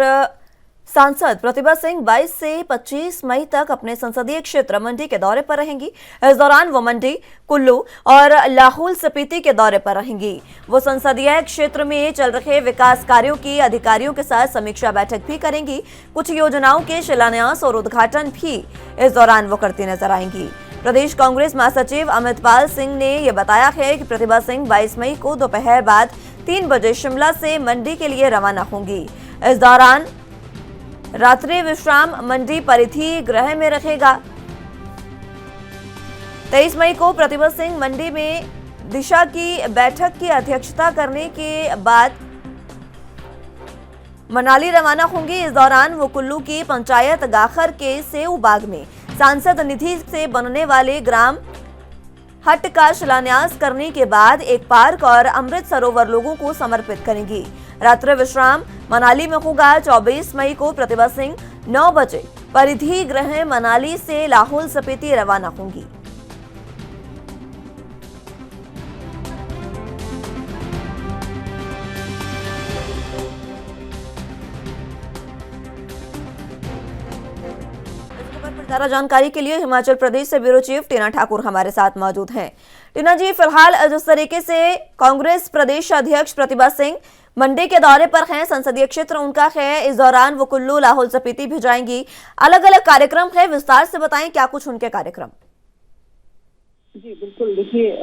Speaker 1: सांसद प्रतिभा सिंह 22 से 25 मई तक अपने संसदीय क्षेत्र मंडी के दौरे पर रहेंगी। इस दौरान वो मंडी, कुल्लू और लाहौल स्पीति के दौरे पर रहेंगी। वो संसदीय क्षेत्र में चल रहे विकास कार्यों की अधिकारियों के साथ समीक्षा बैठक भी करेंगी। कुछ योजनाओं के शिलान्यास और उद्घाटन भी इस दौरान वो करती नजर आएंगी। प्रदेश कांग्रेस महासचिव अमितपाल सिंह ने यह बताया है कि प्रतिभा सिंह 22 मई को दोपहर बाद 3 बजे शिमला से मंडी के लिए रवाना होंगी। इस दौरान रात्रि विश्राम मंडी परिधि गृह में रहेगा। 23 मई को प्रतिभा सिंह मंडी में दिशा की बैठक की अध्यक्षता करने के बाद मनाली रवाना होंगी। इस दौरान वो कुल्लू की पंचायत गाखर के सेऊ बाग में सांसद निधि से बनने वाले ग्राम हट का शिलान्यास करने के बाद एक पार्क और अमृत सरोवर लोगों को समर्पित करेंगी। रात्रि विश्राम मनाली में होगा। 24 मई को प्रतिभा सिंह 9 बजे परिधि गृह मनाली से लाहौल स्पीति रवाना होंगी। ज्यादा जानकारी के लिए हिमाचल प्रदेश से ब्यूरो चीफ टीना ठाकुर हमारे साथ मौजूद हैं। टीना जी, फिलहाल जिस तरीके से कांग्रेस प्रदेश अध्यक्ष प्रतिभा सिंह मंडी के दौरे पर हैं, संसदीय क्षेत्र उनका है, इस दौरान वो कुल्लू, लाहौल स्पीति भी जाएंगी। अलग अलग कार्यक्रम है, विस्तार से बताएं क्या कुछ उनके कार्यक्रम।
Speaker 8: जी बिल्कुल, देखिए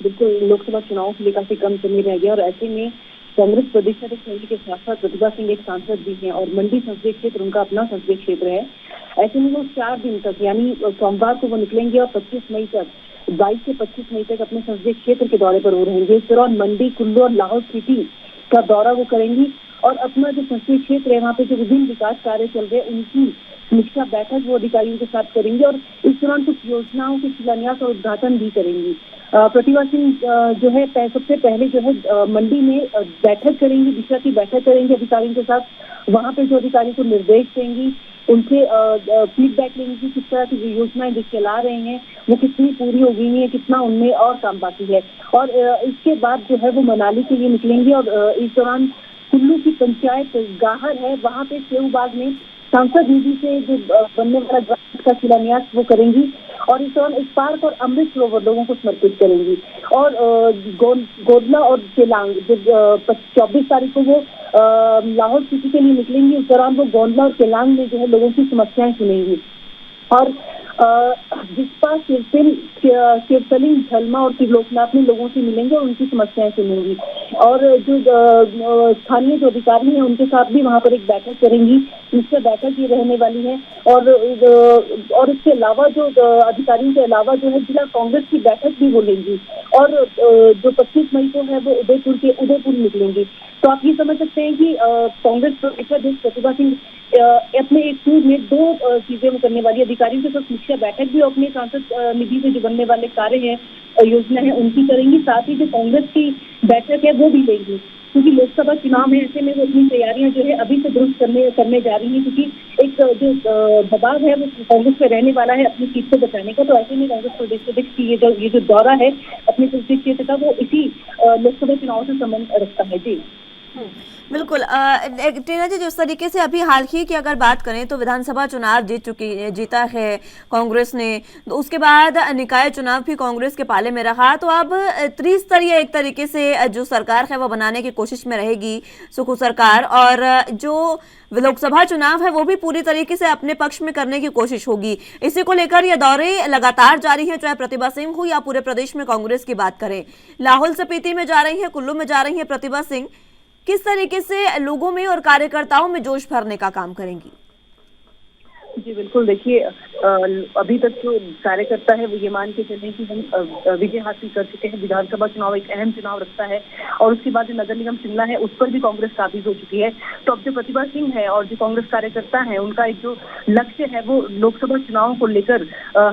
Speaker 8: बिल्कुल लोकसभा चुनाव के लिए काफी कम समय रह गया और ऐसे में कांग्रेस प्रदेश अध्यक्ष होने के साथ साथ प्रतिभा सिंह एक सांसद भी हैं और मंडी संसदीय क्षेत्र उनका अपना संसदीय क्षेत्र है। ऐसे में वो 4 दिन तक यानी सोमवार को वो निकलेंगे और 25 मई तक 22 से 25 मई तक अपने संसदीय क्षेत्र के दौरे पर वो रहेंगे। इस दौरान मंडी, कुल्लू और लाहौल स्पीति का दौरा वो करेंगी और अपना जो संसदीय क्षेत्र है वहाँ पे जो विभिन्न विकास कार्य चल रहे हैं उनकी समीक्षा बैठक वो अधिकारियों के साथ करेंगे और इस दौरान कुछ योजनाओं के शिलान्यास और उद्घाटन भी करेंगी। प्रतिभा सिंह जो है सबसे पहले जो है मंडी में बैठक करेंगी, दिशा की बैठक करेंगे अधिकारियों के साथ। वहाँ पे जो अधिकारियों को निर्देश देंगी, उनसे फीडबैक लेंगे कि किस तरह की योजनाएं जो चला रहे हैं वो कितनी पूरी हो गई है, कितना उनमें और काम बाकी है। और इसके बाद जो है वो मनाली के लिए निकलेंगे और इस दौरान कुल्लू की पंचायत गाहर है वहाँ पे सेऊ बाग में सांसद निधि से जो बनने वाला ग्राम का शिलान्यास वो करेंगी और इस दौरान इस पार्क और अमृत सरोवर लोगों को समर्पित करेंगी। और गोदला और केलांग जो 24 तारीख को वो लाहौल स्पीति के लिए निकलेंगी। उस दौरान वो गोदला और केलांग में जो है लोगों की समस्याएं सुनेंगी और जिसपा सिरसलिंग, झलमा और त्रिलोकनाथ में लोगों से मिलेंगे और उनकी समस्याएं सुनेंगी। और जो स्थानीय जो अधिकारी हैं उनके साथ भी वहाँ पर एक बैठक करेंगी, इससे बैठक ये रहने वाली है। और इसके अलावा जो अधिकारियों के अलावा जो है जिला कांग्रेस की बैठक भी वो लेंगी और जो 25 मई को है वो उदयपुर निकलेंगी। तो आप ये समझ सकते हैं कि कांग्रेस प्रदेश अध्यक्ष प्रतिभा सिंह अपने एक टूर में 2 चीजें वो करने वाली, अधिकारियों के साथ समीक्षा बैठक भी अपने सांसद निधि से जो बनने वाले कार्य हैं, योजना है उनकी करेंगी। साथ ही जो कांग्रेस की बैठक है वो भी लेंगी क्योंकि लोकसभा चुनाव है। ऐसे में वो अपनी तैयारियां जो है अभी से दुरुस्त करने जा रही है क्योंकि एक जो दबाव है वो कांग्रेस पे रहने वाला है अपनी सीट को बचाने का। तो ऐसे में कांग्रेस प्रदेश अध्यक्ष की ये जो दौरा है अपने संसदीय क्षेत्र का वो इसी लोकसभा चुनाव से संबंध रखता है। जी
Speaker 1: बिल्कुल। टीना जी, जिस तरीके से अभी हाल ही की अगर बात करें तो विधानसभा चुनाव जीता है कांग्रेस ने, तो उसके बाद निकाय चुनाव भी कांग्रेस के पाले में रहा। तो अब त्रिस्तरीय एक तरीके से जो सरकार है वो बनाने की कोशिश में रहेगी सुखू सरकार, और जो लोकसभा चुनाव है वो भी पूरी तरीके से अपने पक्ष में करने की कोशिश होगी। इसी को लेकर ये दौरे लगातार जारी है, चाहे प्रतिभा सिंह हो या पूरे प्रदेश में कांग्रेस की बात करें। लाहौल स्पीति में जा रही है, कुल्लू में जा रही है प्रतिभा सिंह। किस तरीके से लोगों में और कार्यकर्ताओं में जोश भरने का काम करेंगी?
Speaker 8: जी बिल्कुल, देखिए अभी तक जो कार्यकर्ता है वो ये मान के चले कि हम विजय हासिल कर चुके हैं। विधानसभा चुनाव एक अहम चुनाव रखता है और उसके बाद जो नगर निगम शिमला है उस पर भी कांग्रेस काबिज हो चुकी है। तो अब जो प्रतिभा सिंह है और जो कांग्रेस कार्यकर्ता है उनका एक जो लक्ष्य है वो लोकसभा चुनाव को लेकर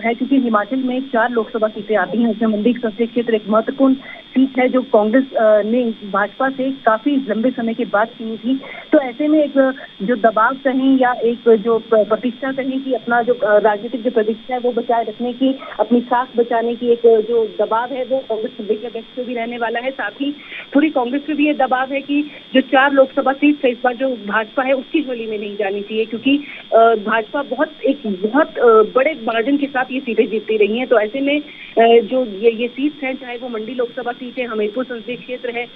Speaker 8: है क्योंकि हिमाचल में 4 लोकसभा सीटें आती हैं, उसमें मंडी संसदीय क्षेत्र एक महत्वपूर्ण सीट है जो कांग्रेस ने भाजपा से काफी लंबे समय के बाद चुनी थी। तो ऐसे में एक जो दबाव कहें या एक जो प्रतीक्षा कहें कि अपना जो राजनीतिक जो प्रतिष्ठा है वो बचाए रखने की, अपनी साख बचाने की एक जो दबाव है वो कांग्रेस प्रदेश अध्यक्ष को भी रहने वाला है। साथ ही पूरी कांग्रेस में भी ये दबाव है कि जो 4 लोकसभा सीट इस बार जो भाजपा है उसकी झोली में नहीं जानी चाहिए, क्योंकि भाजपा बहुत बड़े मार्जिन के साथ ये सीटें जीतती रही हैं। तो ऐसे में जो ये सीट्स हैं, चाहे वो मंडी लोकसभा सीट है, हमीरपुर संसदीय क्षेत्र है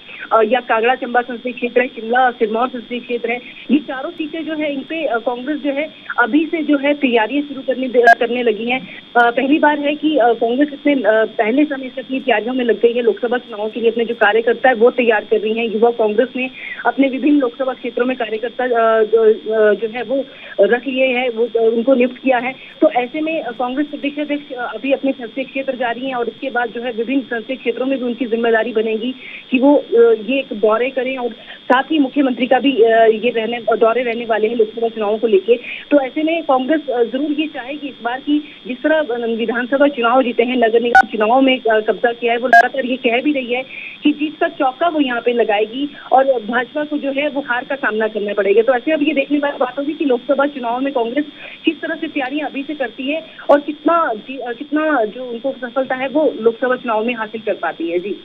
Speaker 8: या कांगड़ा चंबा संसदीय क्षेत्र है, शिमला सिरमौर संसदीय क्षेत्र है, ये चारों सीटें जो है इन पे कांग्रेस जो है अभी से जो है तैयारियां शुरू करने लगी हैं। पहली बार है कि कांग्रेस इतने पहले समय से अपनी तैयारियों में लग गई है। लोकसभा चुनाव के लिए अपने जो कार्यकर्ता है वो तैयार कर रही हैं। युवा कांग्रेस ने अपने विभिन्न लोकसभा क्षेत्रों में कार्यकर्ता जो है वो रख लिए हैं, वो उनको नियुक्त किया है। तो ऐसे में कांग्रेस प्रदेश अध्यक्ष अभी अपने संसदीय क्षेत्र जा रही हैं और इसके बाद जो है विभिन्न संसदीय क्षेत्रों में भी उनकी जिम्मेदारी बनेगी कि वो ये एक दौरे करें और साथ ही मुख्यमंत्री का भी ये दौरे रहने वाले हैं लोकसभा चुनावों को लेके। तो ऐसे में कांग्रेस जरूर ये चाहेगी इस बार की जिस तरह विधानसभा चुनाव जीते हैं, नगर निगम चुनाव में कब्जा किया है, वो लगातार ये कह भी रही है कि जीत का चौका वो यहाँ पे लगाएगी और भाजपा को जो है वो हार का सामना करना पड़ेगा। तो ऐसे अब ये देखने वाली बात होगी कि लोकसभा चुनाव में कांग्रेस किस तरह से तैयारियां अभी से करती है और कितना जो उनको सफलता है वो लोकसभा चुनाव में हासिल कर पाती है। जी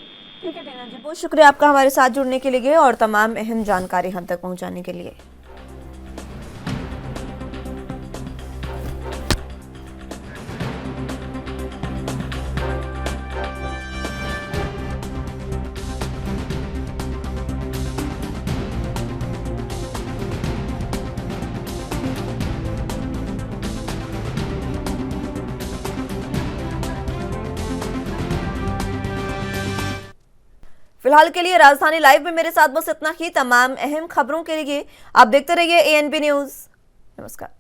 Speaker 1: ठीक है टीना जी, बहुत शुक्रिया आपका हमारे साथ जुड़ने के लिए और तमाम अहम जानकारी हम तक पहुंचाने के लिए। फिलहाल के लिए राजधानी लाइव में मेरे साथ बस इतना ही। तमाम अहम खबरों के लिए आप देखते रहिए ANB न्यूज। नमस्कार।